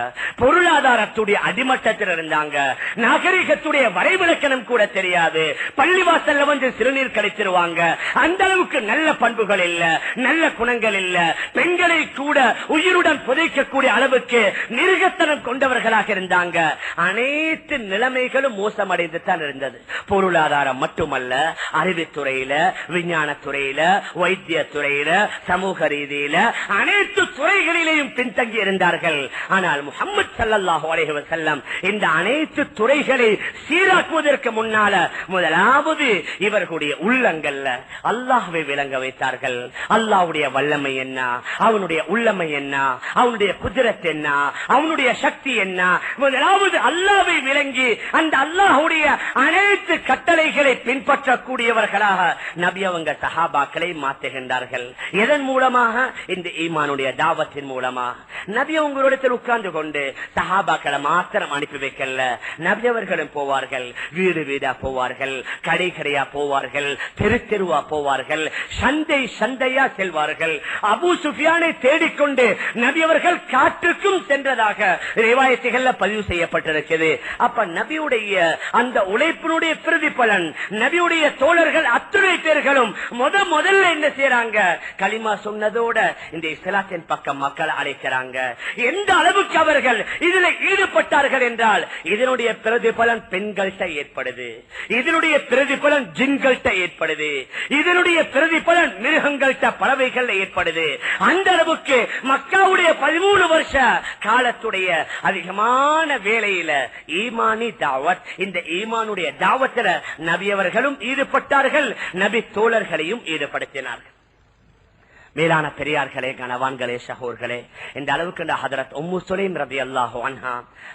பொருளாதாரத்துடைய அடிமட்டத்தில் இருந்தாங்க, நாகரிகத்துடைய வரைவிலக்கணம் கூட தெரியாது, பள்ளிவாசல்ல வந்து சிறுநீர் கழிச்சிருவாங்க. அந்த அளவுக்கு நல்ல பண்புகள் இல்ல, நல்ல குணங்கள் இல்ல, பெண்களை கூட உயிருடன் புதைக்கக்கூடிய அளவுக்கு நிருகத்தனம் கொண்டவர்களாக இருந்தாங்க. அனைத்து நிலைமைகளும் மோசமடைந்து தான் இருந்தது. பொருளாதாரம் மட்டுமல்ல, அறிவுத்துறையில, விஞ்ஞானத்துறையில, வைத்திய துறையில, சமூக ரீதியில அனைத்து துறைகளிலேயும் பின்தங்கி இருந்தார்கள். ஆனால் முஹம்மது ஸல்லல்லாஹு அலைஹி வஸல்லம் இந்த அனைத்து துறைகளை சீராக்குவதற்கு முன்னால முதலாவது இவர்களுடைய உள்ளங்கள்ல அல்லாஹ்வை விளங்க வைத்தார்கள். அல்லாஹ்வுடைய வல்லமை என்ன, அவனுடைய உள்ளமை என்ன, அவனுடைய குதிரத் என்ன, அவனுடைய சக்தி என்ன, முதலாவது அல்லாஹ்வை விளங்கி அந்த அல்லாஹ்வுடைய அனைத்து கட்டளைகளை பின்பற்றக்கூடியவர்களாக நபி அவங்க சஹாபாக்களை மாற்றுகின்றார்கள். எதன் மூலமாக? இந்த ஈமானுடைய தாவத்தின் மூலமாக. நபி அவங்களிடத்தில் உட்கார்ந்து கொண்டு சஹாபாக்களை அவர்களை மாத்திரம் அனுப்பி வைக்கல, நபி அவர்களும் போவார்கள், வீடு வீடா போவார்கள், கடை கடையா போவார்கள், தெரு தெருவா போவார்கள், சந்தை சந்தையா செல்வார்கள். அபூ சுஃபியானை தேடிக்கொண்டு நபி அவர்கள் காற்றுக்கும் சென்றதாக ரிவாயத்துகள்ல பதிவு செய்யப்பட்டிருக்கிறது. அப்ப நபியுடைய அந்த உழைப்பினுடைய பிரதிபலன், நபியுடைய தோழர்கள் அத்துணை பேர்களும் முதல்ல என்ன செய்யறாங்க, களிமா சொன்னதோட இந்த இஸ்லாத்தின் பக்கம் மக்களை அழைக்கிறாங்க. எந்த அளவுக்கு அவர்கள் இதுல ஈடுபட்டார்கள் என்றால், இதனுடைய பிரதிபலன் பெண்கள்கிட்ட ஏற்படுது, இதனுடைய பிரதிபலன் ஜின்கள்கிட்ட ஏற்படுது, இதனுடைய பிரதிபலன் மிருகங்கள்கிட்ட பறவைகள் ஏற்படுது. அந்த அளவுக்கு மக்காவுடைய 13 வருஷ காலத்துடைய அதிகமான வேலையில ஈமானி தாவத், இந்த ஈமானுடைய தாவத்துல நபி அவர்களும் ஈடுபட்டார்கள், நபி தோழர்களையும் ஈடுபடுத்தினார்கள். மேலான பெரியார்களே, கணவான்களே, சகோர்களே, இந்த அளவுக்கு ஹதரத் உம்மு சுலைம் ரலியல்லாஹு அன்ஹா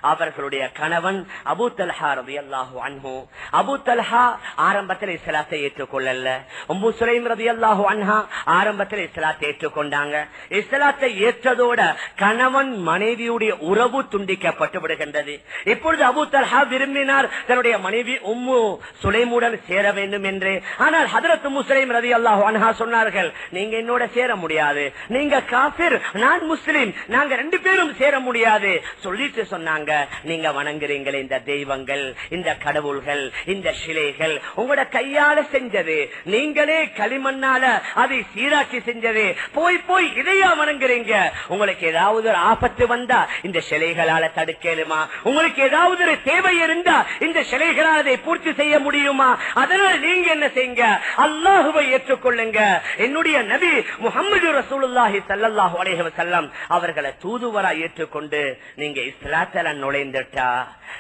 அவர்களுடைய கணவன் அபூ தல்ஹா ரலியல்லாஹு அன்ஹு, அபூ தல்ஹா ஆரம்பத்தில் இஸ்லாத்தை ஏற்றுக்கொள்ளல, உம்மு சுலைம் ரலியல்லாஹு அன்ஹா ஆரம்பத்தில் இஸ்லாத்தை ஏற்றுக்கொண்டாங்க. இஸ்லாத்தை ஏற்றதோட கணவன் மனைவியுடைய உறவு துண்டிக்கப்பட்டு விடுகின்றது. இப்பொழுது அபூ தல்ஹா விரும்பினார் தன்னுடைய மனைவி உம்மு சுலைமுடன் சேர வேண்டும் என்று. ஆனால் ஹதரத் உம்மு சுலைம் ரலியல்லாஹு அன்ஹா சொன்னார்கள், நீங்க என்னோட சேர முடியாது, நீங்க காஃபிர், நான் முஸ்லிம், நாங்க 2 பேரும் சேர முடியாது சொல்லிட்டு சொன்னாங்க, நீங்க வணங்குறீங்களே இந்த தெய்வங்கள், இந்த கடவுள்கள், இந்த சிலைகள் உங்களோட கையால செஞ்சது, நீங்களே களிமண்ணால அதை சீராக்கி செஞ்சது, போய் போய் இதையா வணங்குறீங்க? உங்களுக்கு ஏதாவது ஒரு ஆபத்து வந்தா இந்த சிலைகளால தடுக்கலுமா? உங்களுக்கு ஏதாவது ஒரு தேவை இருந்தா இந்த சிலைகளால் அதை பூர்த்தி செய்ய முடியுமா? அதனால் நீங்க என்ன செய்யுங்க, அல்லாஹுவை ஏற்றுக்கொள்ளுங்க, என்னுடைய நபி முஹம்மது ரசூலுல்லாஹி ஸல்லல்லாஹு அலைஹி வஸல்லம் அவர்களை தூதுவரா ஏற்றுக்கொண்டு நீங்க இஸ்லாத்துல நுழைந்துட்டா,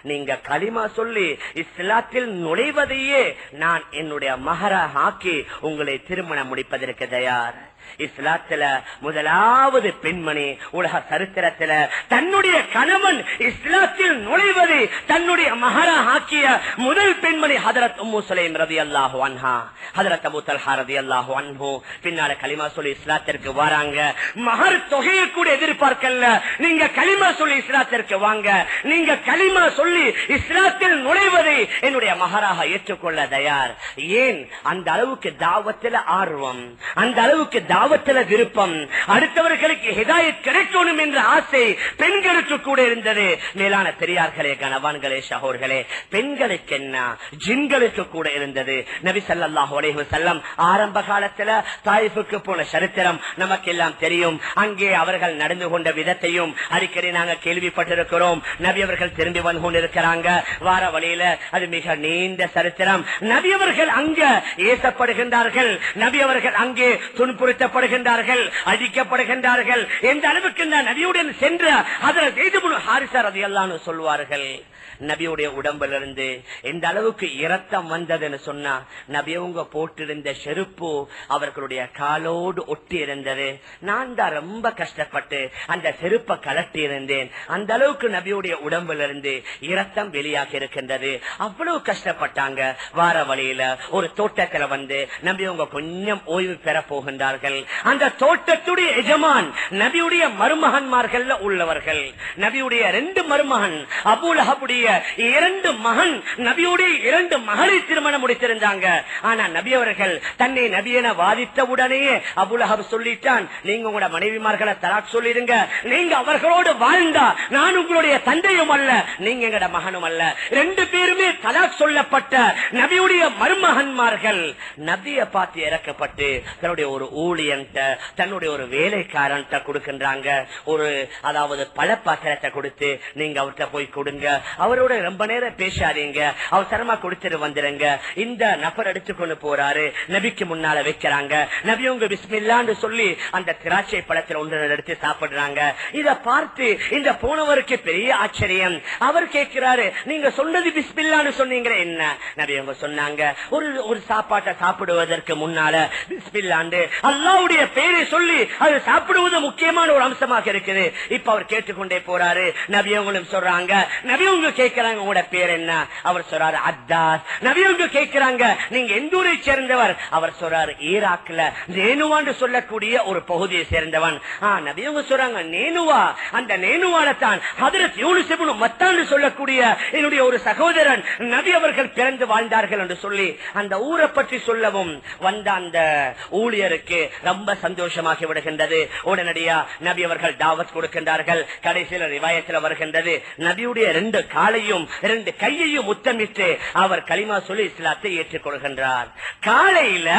நீங்க களிமா சொல்லி இஸ்லாத்தில் நுழைவதையே நான் என்னுடைய மஹரா ஆக்கி உங்களை திருமணம் முடிப்பதற்கு தயார். இஸ்லாத்துல முதலாவது பெண்மணி உலக சரித்திரத்துல தன்னுடைய கணவன் இஸ்லாத்தில் நுழைவது தன்னுடைய மஹரா ஆக்கிய முதல் பெண்மணி ஹதரத் உம்மு சுலைம் ரலியல்லாஹு அன்ஹா. ஹதரத் அபூ தல்ஹா ரலியல்லாஹு அன்ஹு பின்னால களிமா சொல்லி இஸ்லாத்திற்கு வராங்க. மஹர் தொகையை கூட எதிர்பார்க்கல, நீங்க களிமா சொல்லி இஸ்லாத்திற்கு வாங்க, நீங்க களிமா சொல்லி இஸ்லாத்தில் நுழைவதை என்னுடைய மஹராக ஏற்றுக்கொள்ள தயார். ஏன்? அந்த அளவுக்கு தாவத்தில் ஆர்வம், அந்த அளவுக்கு தாவத்தில் விருப்பம், அடுத்தவர்களுக்கு ஹிதாயத் கிடைக்கணும் என்ற ஆசை பெண்களுக்கு கூட இருந்தது. மேலான பெரியார்களே, கணவான்களே, சகோர்களே, பெண்களுக்கு என்ன, ஜின்களுக்கு கூட இருந்தது. நபி ஸல்லல்லாஹு அலைஹி வஸல்லம் ஆரம்ப காலத்துல தாயிஃபுக்கு போன சரித்திரம் நமக்கு எல்லாம் தெரியும். அங்கே அவர்கள் நடந்து கொண்ட விதத்தையும் அடிக்கடி நாங்கள் கேள்விப்பட்டிருக்கிறோம். நபி அவர்கள் திரும்பி வந்து கொண்டிருக்கிறாங்க, வார வழியில அது மிக நீண்ட சரித்திரம். நபி அவர்கள் அங்க ஏசப்படுகின்றார்கள், நபி அவர்கள் அங்கே துன்புறுத்தப்படுகின்றார்கள், அடிக்கப்படுகின்றார்கள். எந்த அளவுக்கு நபியுடன் சென்ற ஹதரத் ஸைத் இப்னு ஹாரிஸா ரலியல்லாஹு அன்ஹு சொல்வார்கள், நபியுடைய உடம்பிலிருந்து எந்த அளவுக்கு இரத்தம் வந்ததுன்னு சொன்னா, நபியவங்க போட்டிருந்த செருப்பு அவர்களுடைய காலோடு ஒட்டி இருந்தது. நான் தான் ரொம்ப கஷ்டப்பட்டு அந்த செருப்பை கலட்டி இருந்தேன். அந்த அளவுக்கு நபியுடைய உடம்பிலிருந்து இரத்தம் வெளியாகி இருக்கின்றது. அவ்வளவு கஷ்டப்பட்டாங்க. வார வழியில ஒரு தோட்டத்துல வந்து நபியவங்க கொஞ்சம் ஓய்வு பெற போகின்றார்கள். அந்த தோட்டத்துடைய எஜமான் நபியுடைய மருமகன்மார்கள் உள்ளவர்கள். நபியுடைய 2 மருமகன், அபூ லஹபுடைய 2 மகன், நபியுடைய 2 மகளை திருமணம் முடித்திருந்தாங்க. ஆனா நபி அவர்கள் தன்னை நபி என வாதித்தவுடனே அபூ லஹப் சொல்லிட்டான், நீங்க உங்களோட மனைவிமார்களை தலாக் சொல்லிடுங்க, நீங்க அவர்களோடு வாழ்ந்தா நான் உங்களுடைய தந்தையும் அல்ல, நீங்க எங்கட மகனும் அல்ல. 2 பேருமே தலாக் சொல்லப்பட்ட நபியுடைய மருமகன்மார்கள். நபியை பார்த்து இறக்கப்பட்டு தன்னுடைய ஒரு ஊழியன்ட்ட, தன்னுடைய ஒரு வேலைக்காரன் கொடுக்கின்றாங்க. ஒரு அதாவது பழப்பாத்திரத்தை கொடுத்து நீங்க அவர்கிட்ட போய் கொடுங்க, அவரோட ரொம்ப நேரம் பேசாதீங்க, அவசரமா கொடுத்துட்டு வந்துருங்க. இந்த நபர் எடுத்துக்கொண்டு போறாரு, நபிக்கு முன்னால வைக்கிறாங்க. நபி உங்க பிஸ்மில்லான்னு சொல்லி அந்த திராட்சை பழத்தில் ஒன்று எடுத்து சாப்பிடுறாங்க. இத பார்த்து இந்த போனவருக்கு பெரிய ஆச்சரியம். அவர் கேட்கிறாரு, நீங்க சொன்னது பிஸ்மில்லான்னு சொன்னீங்க என்ன? நபி அவங்க சொன்னாங்க, ஒரு சாப்பாட்டை சாப்பிடுவதற்கு முன்னால பிஸ்மில்லாண்டு அல்லாஹ்வுடைய பெயரை சொல்லி அது சாப்பிடுவது முக்கியமான ஒரு அம்சமாக இருக்குது. இப்ப அவர் கேட்டுக்கொண்டே போறாரு. நபி அவங்களும் சொல்றாங்க, நபி அவங்க கேட்கிறாங்க, உங்களோட பேர் என்ன? அவர் சொல்றாரு அத்தாஸ். நபி அவங்க கேட்கிறாங்க, நீங்க எந்த ஊரை சேர்ந்தவர்? அவர் சொல்றாரு ஈராக்ல நேனுவான்னு சொல்லக்கூடிய ஒரு பகுதியை சேர்ந்தவன். நபி அவங்க சொல்றாங்க நேனுவா, அந்த நேனுவால தான் ஹதரத் யூனுஸ் இப்னு மத்தான் சொல்லக்கூடிய என்னுடைய ஒரு சகோதரன் நபி அவர்கள் பிறந்து வாழ்ந்தார்கள் என்று சொல்லி அந்த ஊரை பற்றி சொல்லவும் வந்த அந்த ஊழியருக்கு ரொம்ப சந்தோஷமாகி விடுகின்றது. உடனடியா நபி அவர்கள் தாவத் கொடுக்கின்றார்கள். கடைசியில் ரிவாயத்தில் வருகின்றது, நபியுடைய 2 காலையும் 2 கையையும் முத்தமிட்டு அவர் கலிமா சொல்லி இஸ்லாத்தை ஏற்றுக்கொள்கின்றார். காலையில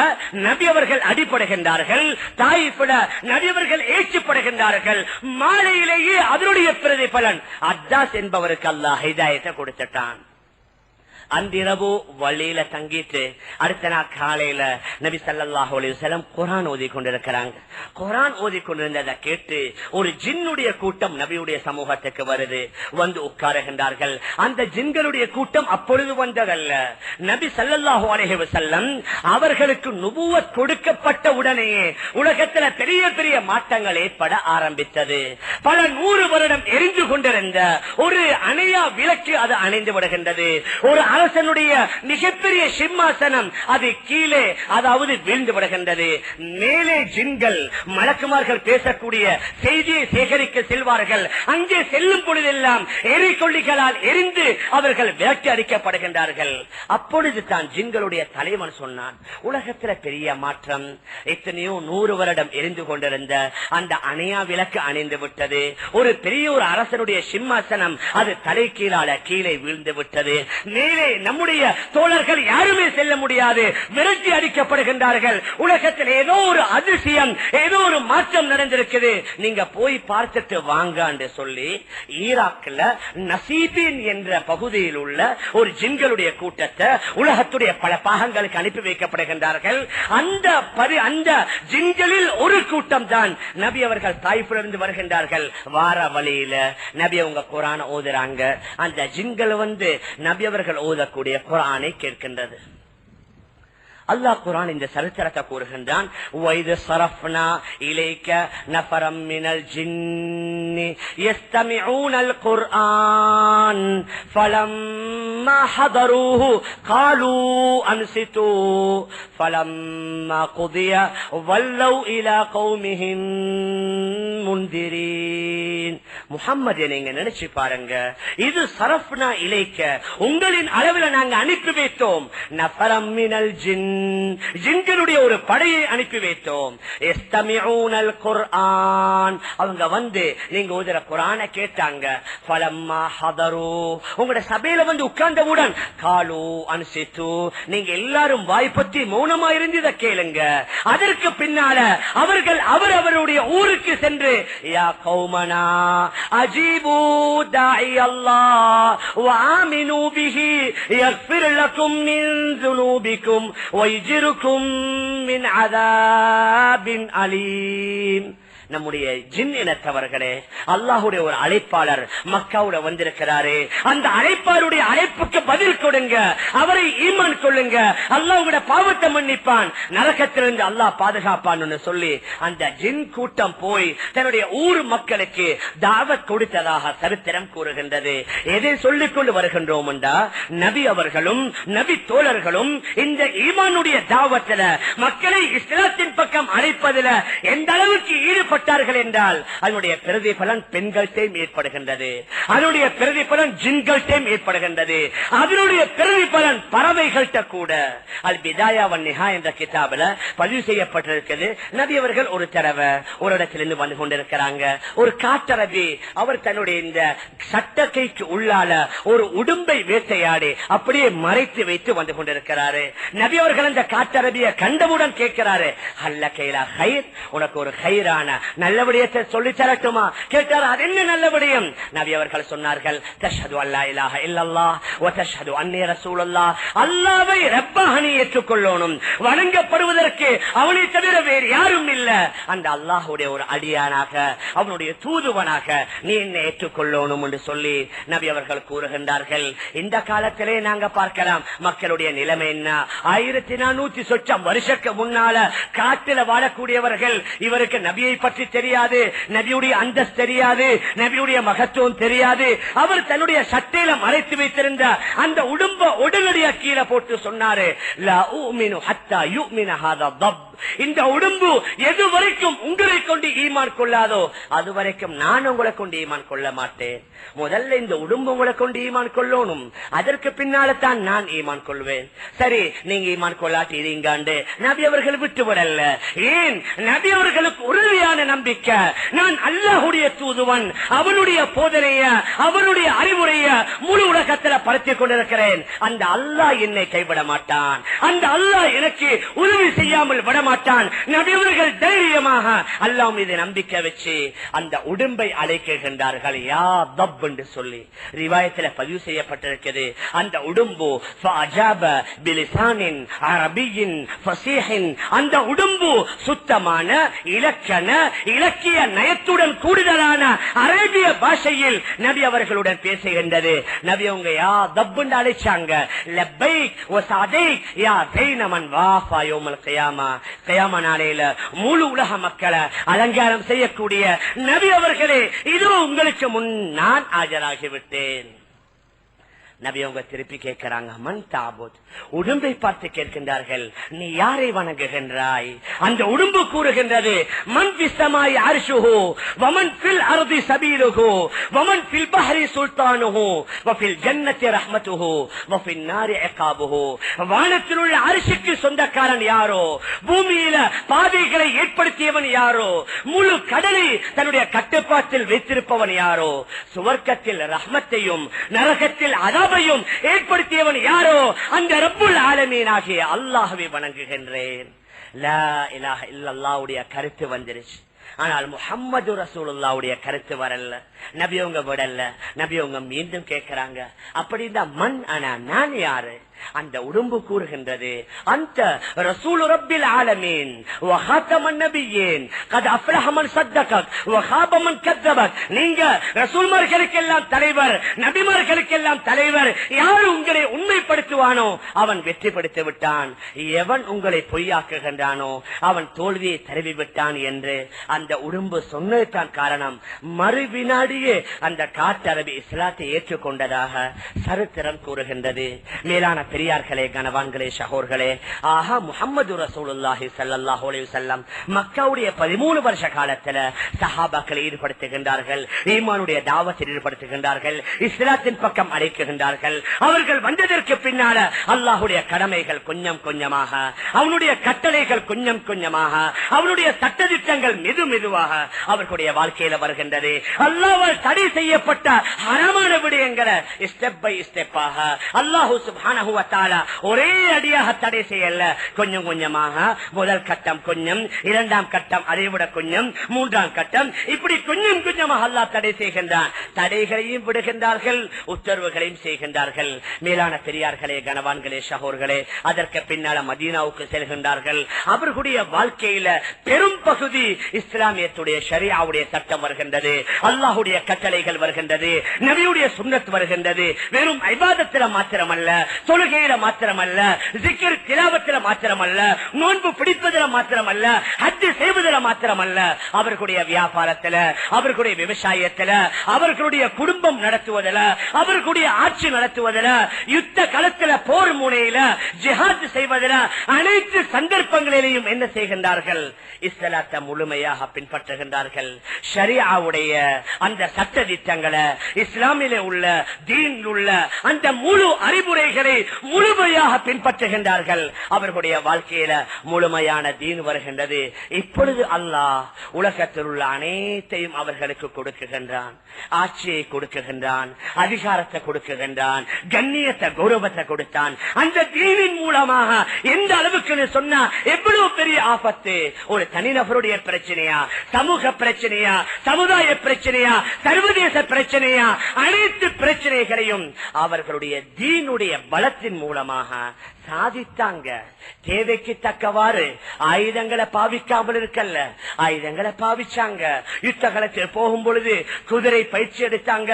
நபி அவர்கள் அடிபடுகின்றார்கள், தாயிஃபில நபி அவர்கள் ஏற்றுப்படுகின்றார்கள். மாலையிலேயே அதனுடைய பிரதிபலன் அத்தாஸ் என்பவருக்கு அல்லாஹ் ஹிதாயத்தை கொடுத்துட்டான். அன்றிரவு வழியில தங்கிட்டு அடுத்த நாள் காலையில நபி ஸல்லல்லாஹு அலைஹி வஸல்லம் குர்ஆன் ஓதி கொண்டிருக்கிறாங்க. குர்ஆன் ஓதி கொண்டிருந்ததை கேட்டு ஒரு ஜின்னுடைய கூட்டம் நபியுடைய சமூகத்துக்கு வருது. வந்து உட்காருகின்றார்கள். அந்த ஜின்களுடைய கூட்டம் அப்பொழுது வந்ததல்ல. நபி ஸல்லல்லாஹு அலைஹி வஸல்லம் அவர்களுக்கு நுபுவத் கொடுக்கப்பட்ட உடனேயே உலகத்துல பெரிய பெரிய மாற்றங்கள் ஏற்பட ஆரம்பித்தது. பல 100 வருடம் எரிந்து கொண்டிருந்த ஒரு அணையா விளக்கு அது அணைந்து விடுகின்றது. ஒரு அரசனுடைய மிகப்பெரிய சிம்மாசனம் அது கீழே அதாவது வீழ்ந்து விடுகின்றது. மேலே ஜின்கள் மலக்குமார்கள் பேசக்கூடிய செய்தியை சேகரிக்க செல்வார்கள். அங்கே செல்லும் பொழுதெல்லாம் எரிகொள்ளிகளால் எரிந்து அவர்கள் விரட்டி அடிக்கப்படுகின்றார்கள். அப்பொழுது தான் ஜின்களுடைய தலைவன் சொன்னான், உலகத்தில் பெரிய மாற்றம், எத்தனையோ 100 வருடம் எரிந்து கொண்டிருந்த அந்த அணையா விளக்கு அணைந்து விட்டது. ஒரு பெரிய ஒரு அரசனுடைய சிம்மாசனம் அது தலை கீழே வீழ்ந்து விட்டது. மேலே நம்முடைய தோழர்கள் யாருமே செல்ல முடியாது, விரட்டி அடிக்கப்படுகின்றார்கள். உலகத்தில் ஏதோ ஒரு அதிசயம், ஏதோ ஒரு மாற்றம் நடந்திருக்குது, நீங்க போய் பார்த்துட்டு வாங்க என்று சொல்லி ஈராக்ல நசீபின் என்ற பகுதியில் உள்ள ஒரு ஜின்களுடைய கூட்டத்தை உலகத்துடைய பல பாகங்களுக்கு அனுப்பி வைக்கப்படுகின்றார்கள். அந்த ஜின்களில் ஒரு கூட்டம் தான் நபி அவர்கள் தாயிஃபிலிருந்து வருகின்றார்கள். வார வழியில நபி அவங்க குர்ஆன் ஓதுறாங்க. அந்த ஜின்கள் வந்து நபி அவர்கள் ஓதக்கூடிய குர்ஆனை கேட்கின்றது. அல்லாஹ் குர்ஆன் இந்த சரித்திரத்தை கூறுகின்றான். வைது ஸரஃப்னா இலைக நஃபரம் மினல் ஜின்னி யஸ்தமிஊனல் குர்ஆன் ஃபலம்மா ஹதரூஹு காலூ அன்சிது ஃபலம்மா குதிய வல்லௌ இலா கௌமிஹிம் முன்திரீன். முஹம்மதே, நீங்க நினைச்சு பாருங்க, இது ஸரஃப்னா இலைக, உங்களின் அளவில் நாங்க அனுப்பி வைத்தோம். நஃபரம் மினல் ஜின், ஜின்களுடைய ஒரு படையை அனுப்பி வைத்தோம். யஸ்தமிஊனல் குர்ஆன், அவங்க வந்து நீங்க ஓதுற குர்ஆனை கேட்டாங்க. ஃபலம்மா ஹதரு, உங்களுடைய சபையில வந்து உட்கார்ந்தவுடன் காலு அன்சிது, நீங்க எல்லாரும் வாய்ப்பத்தி மௌனமா இருந்ததை கேளுங்க. அதற்கு பின்னால அவர்கள் அவருடைய ஊருக்கு சென்று யா கௌமனா அஜீபு தாஇ அல்லாஹ் வ ஆமினு பிஹி யக்ஃபிர் லக்கும் மின் ذுனூபிக்கும் وَيُجِرُكُم مِّنْ عَذَابٍ أَلِيمٍ. நம்முடைய ஜின் இனத்தவர்களே, அல்லாஹுடைய ஒரு அழைப்பாளர் மக்காவுல வந்திருக்கிறாரு. அந்த அழைப்பாளருடைய அழைப்புக்கு பதில் கொடுங்க, அவரை ஈமான் கொள்ளுங்க, அல்லாஹ்வுடைய பாவத்தை மன்னிப்பான், நரகத்திலிருந்து அல்லாஹ் பாதுகாப்பான்னு சொல்லி அந்த ஜின் கூட்டம் போய் தன்னுடைய ஊர் மக்களுக்கு தாவத் கொடுத்ததாக சரித்திரம் கூறுகின்றது. எதை சொல்லிக் கொண்டு வருகின்றோம் என்றா, நபி அவர்களும் நபி தோழர்களும் இந்த ஈமானுடைய தாவத்துல மக்களை இஸ்லாத்தின் பக்கம் அழைப்பதில் எந்த அளவுக்கு ஈடுபட்டு என்றால் அதனுடைய பிரதிபலன் பெண்கள்டையும் ஏற்படுகின்றது, அதனுடைய பிரதிபலன் ஜின்கள்டையும் ஏற்படுகின்றது, அதனுடைய பிரதிபலன் பறவைகள்கிட்ட கூட. அல் பிதாயா வன் நிஹா என்ற கிதாபில் பதிவு செய்யப்பட்டிருக்கிறது. நபி அவர்கள் ஒரு தடவை ஒரு இடத்திலிருந்து வந்து கொண்டிருக்கிறாங்க. ஒரு காட்டரபி அவர் தன்னுடைய இந்த சட்டக்கைக்கு உள்ளால ஒரு உடும்பை வேட்டையாடி அப்படியே மறைத்து வைத்து வந்து கொண்டிருக்கிறாரு. நபி அவர்கள் அந்த காட்டரபியை கண்டவுடன் கேட்கிறாரு, அல்ல கைலா ஹைர், உனக்கு ஒரு ஹைரான நல்ல விடயத்தை சொல்லி தரட்டுமா கேட்டார். அது என்ன நல்ல விடயம்? நபி அவர்கள் சொன்னார்கள், தஷ்ஹது அல்லா இலாஹ இல்லல்லாஹ் வ தஷ்ஹது அன்ன கண்ணே ரசூலுல்லாஹ், அல்லாஹ்வை ரப்பாக நீ ஏற்றுக்கொள்ளணும். வணங்கப்படுவதற்கு அவனை தவிர வேறு யாரும் இல்ல. அந்த அல்லாஹ்வுடைய ஒரு அடியானாக, அவனுடைய தூதுவனாக நீ என்னை ஏற்றுக்கொள்ளணும் என்று சொல்லி நபி அவர்கள் கூறுகின்றார்கள். இந்த காலத்திலே நாங்க பார்க்கலாம் மக்களுடைய நிலைமை என்ன. 1400 சொச்சம் வருஷக்கு முன்னால காட்டில வாழக்கூடியவர்கள், இவருக்கு நபியை பற்றி தெரியாது, நபியுடைய அந்தஸ்து தெரியாது, நபியுடைய மகத்துவம் தெரியாது. அவர் தன்னுடைய சட்டையில மறைத்து வைத்திருந்த அந்த உடும்ப உடனடியாக கீழே போட்டு சொன்னாரு, லா உமினு ஹத்தா யுமின ஹாதா தப். இந்த உடம்பு எது வரைக்கும் உங்களை கொண்டு ஈமான் கொள்ளாதோ அது வரைக்கும் நான் உங்களை கொண்டு ஈமான் கொள்ள மாட்டேன். முதல்ல இந்த உடம்பு உங்களை கொண்டு ஈமான் கொள்ளணும், அதற்கு பின்னால தான் நான் ஈமான் கொள்வேன். சரி, நீங்க ஈமான் கொள்ளாட்டி இருங்காண்டு நபி அவர்கள் விட்டுவிடல. ஏன்? நபி அவர்களுக்கு உறுதியான நம்பிக்கை, நான் அல்லாஹ்வுடைய தூதுவன், அவனுடைய போதனைய, அவனுடைய அறிவுரைய முழு உலகத்தில் பரத்திக் கொண்டிருக்கிறேன். அந்த அல்லாஹ் என்னை கைவிட மாட்டான், அந்த அல்லாஹ் எனக்கு உதவி செய்யாமல் விட மாட்டான். நபி அவர்கள் தைரியமாக அல்லாஹ் மீது நம்பிக்கை வச்சு அந்த உடம்பை அழைக்கின்றார்கள், யா தப் என்று சொல்லி ரிவாயத்தில் பதிவு செய்யப்பட்டிருக்கிறது. அந்த உடும்பு அந்த உடும்பு சுத்தமான இலக்கண இலக்கிய நயத்துடன் கூடுதலான அரேபிய பாஷையில் நபி அவர்களுடன் பேசுகின்றது. நபி அவங்க யா தப் என்று அழைச்சாங்க. லப்பைக் வ சஅதைக் யா ஸைனமன் வாஃபா யௌமல் கியாமா. கியாமா நாளையில முழு உலக மக்களை அலங்காரம் செய்யக்கூடிய நபி அவர்களே, இதோ உங்களுக்கு முன் நான் ஆஜராகிவிட்டேன். நபி அவங்க திருப்பி கேட்கிறாங்க, மன் தாபுத். உடும்பை பார்த்து கேட்கின்றார்கள், நீ யாரை வணங்குகின்றாய்? அந்த உடும்பு கூறுகின்றது, மன் பிஸ்ஸமாய் அர்ஷுஹு வமன் ஃபில் அர்தி சபீலுஹு வமன் ஃபில் பஹ்ரி சுல்தானுஹு வஃபில் ஜன்னத்தி ரஹ்மத்துஹு வஃபின் நாரி இகாபுஹு. வானத்தில் உள்ள அர்ஷுக்கு சொந்தக்காரன் யாரோ, பூமியில பாதைகளை ஏற்படுத்தியவன் யாரோ, முழு கடலை தன்னுடைய கட்டுப்பாட்டில் வைத்திருப்பவன் யாரோ, சுவர்க்கத்தில் ரஹ்மத்தையும் நரகத்தில் அதாபையும் ஏற்படுத்தியவன் யாரோ, அந்த ரப்புல் ஆலமீன் ஆகிய அல்லாஹ்வை வணங்குகின்றேன். லா இலாஹ இல்லல்லாஹ்வுடைய கருத்து வந்துருச்சு. ஆனால் முஹம்மது ரசூலுல்லாஹ்வுடைய கருத்து வரல. நபி அவங்க விடல. நபி அவங்க மீண்டும் கேட்கிறாங்க, அப்படி இந்த மண் ஆனா நான் யாரு? அந்த உடும்பு கூறுகின்றது, அந்த ரசூல் ரப்பில் ஆலமீன் வ ஹாதமன் நபியீன் கத் அஃப்லஹ மன் ஸத்தகக் வ ஹாப மன் கذبக். நீங்க ரசூல்மார்களுக்கெல்லாம் தலைவர், நபிமார்களுக்கெல்லாம் தலைவர். யார் உங்களை உண்மைப்படுத்துவானோ அவன் வெற்றி படுத்தி விட்டான், எவன் உங்களை பொய்யாக்குகின்றானோ அவன் தோல்வியை தருவி விட்டான் என்று அந்த உடும்பு சொன்னதுதான் காரணம். மறு வினாடியே அந்த காட்டரபி இஸ்லாத்தை ஏற்றுக்கொண்டதாக சரித்திரம் கூறுகின்றது. மேலான பெரியார்களே, கனவான்களே, சகோர்களே, ஆஹா முஹம்மது ரசூலுல்லாஹி ஸல்லல்லாஹு அலைஹி வஸல்லம் மக்காவுடைய 13 வருஷ காலத்துல சஹாபாக்களை ஈடுபடுத்துகின்றார்கள், ஈமானுடைய தாவத்தில் ஈடுபடுத்துகின்றார்கள், இஸ்லாத்தின் பக்கம் அழைக்குகின்றார்கள். அவர்கள் வந்ததற்கு பின்னால அல்லாஹ்வுடைய கடமைகள் கொஞ்சம் கொஞ்சமாக, அவனுடைய கட்டளைகள் கொஞ்சம் கொஞ்சமாக, அவனுடைய சட்டதிட்டங்கள் மெது மெதுவாக அவர்களுடைய வாழ்க்கையில வருகின்றது. அல்லாஹ்வால் தடை செய்யப்பட்ட ஹராமான விடயங்களை ஸ்டெப் பை ஸ்டெப்பாக அல்லாஹ் சுப்ஹானஹு வ தஆலா ஒரே அடியாக தடை செய்யல, கொஞ்சம் கொஞ்சமாக. முதல் கட்டம் கொஞ்சம், இரண்டாம் கட்டம் அதைவிட கொஞ்சம், மூன்றாம் கட்டம், இப்படி கொஞ்சம் கொஞ்சமாக அல்லாஹ் தடை செய்கின்றான். தடைகளையும் விடுகின்றார்கள், உத்தரவுகளையும் செய்கின்றார்கள். மேலான பெரியார்களே, கனவான்களே, சகோர்களே, அதற்கு பின்னால மதீனாவுக்கு செல்கின்றார்கள். அவர்களுடைய வாழ்க்கையில பெரும் பகுதி இஸ்லாமியத்துடைய ஷரியாவுடைய சட்டம் வருகின்றது, அல்லாஹ்வுடைய கட்டளைகள் வருகின்றது, நபியுடைய சுன்னத் வருகின்றது. வெறும் இபாதத்தில மாத்திரமல்ல, தொழுகையில மாத்திரமல்ல, ஜிக்ர் திலாவத்தில மாத்திரமல்ல, நோன்பு பிடிப்பதில மாத்திரமல்ல, ஹஜ் செய்வதில மாத்திரமல்ல, அவர்களுடைய வியாபாரத்தில, அவர்களுடைய விவசாயத்தில, அவர்களுடைய குடும்பம் நடத்துவதில, அவர்களுடைய ஆட்சி நடத்துவதில, யுத்த களத்தில, போர் முனையில, ஜிஹாத் செய்வதில, அனைத்து சந்தர்ப்பங்களிலேயும் என்ன செய்கின்றார்கள்? இஸ்லாத்தை முழுமையாக பின்பற்றுகின்றார்கள். ஷரியாவுடைய அந்த சட்ட திட்டங்களை, இஸ்லாமிலே உள்ள தீன் உள்ள அந்த முழு அறிவுரைகளை முழுமையாக பின்பற்றுகின்றார்கள். அவர்களுடைய வாழ்க்கையில முழுமையான தீன் வருகின்றது. இப்பொழுது அல்லாஹ் உலகத்தில் உள்ள அனைத்தையும் அவர்களுக்கு கொடுக்குகின்றான். ஆட்சியை கொடுக்குகின்றான், அதிகாரத்தை கொடுக்குகின்றான், கண்ணியத்தை கௌரவ தௌபத்தை கொடுத்தான். அந்த தீனின் மூலமாக எந்த அளவுக்கு சொன்னா எவ்வளவு பெரிய ஆபத்து. ஒரு தனிநபருடைய பிரச்சனையா, சமூக பிரச்சனையா, சமுதாய பிரச்சனையா, சர்வதேச பிரச்சனையா, அனைத்து பிரச்சனைகளையும் அவர்களுடைய தீனுடைய பலத்தின் மூலமாக சாதித்தாங்க. தேவைக்கு தக்கவாறு ஆயுதங்களை பாவிக்காமல் இருக்கல்ல, ஆயுதங்களை பாவிச்சாங்க. யுத்த களத்தில் போகும் பொழுது குதிரை பயிற்சி எடுத்தாங்க.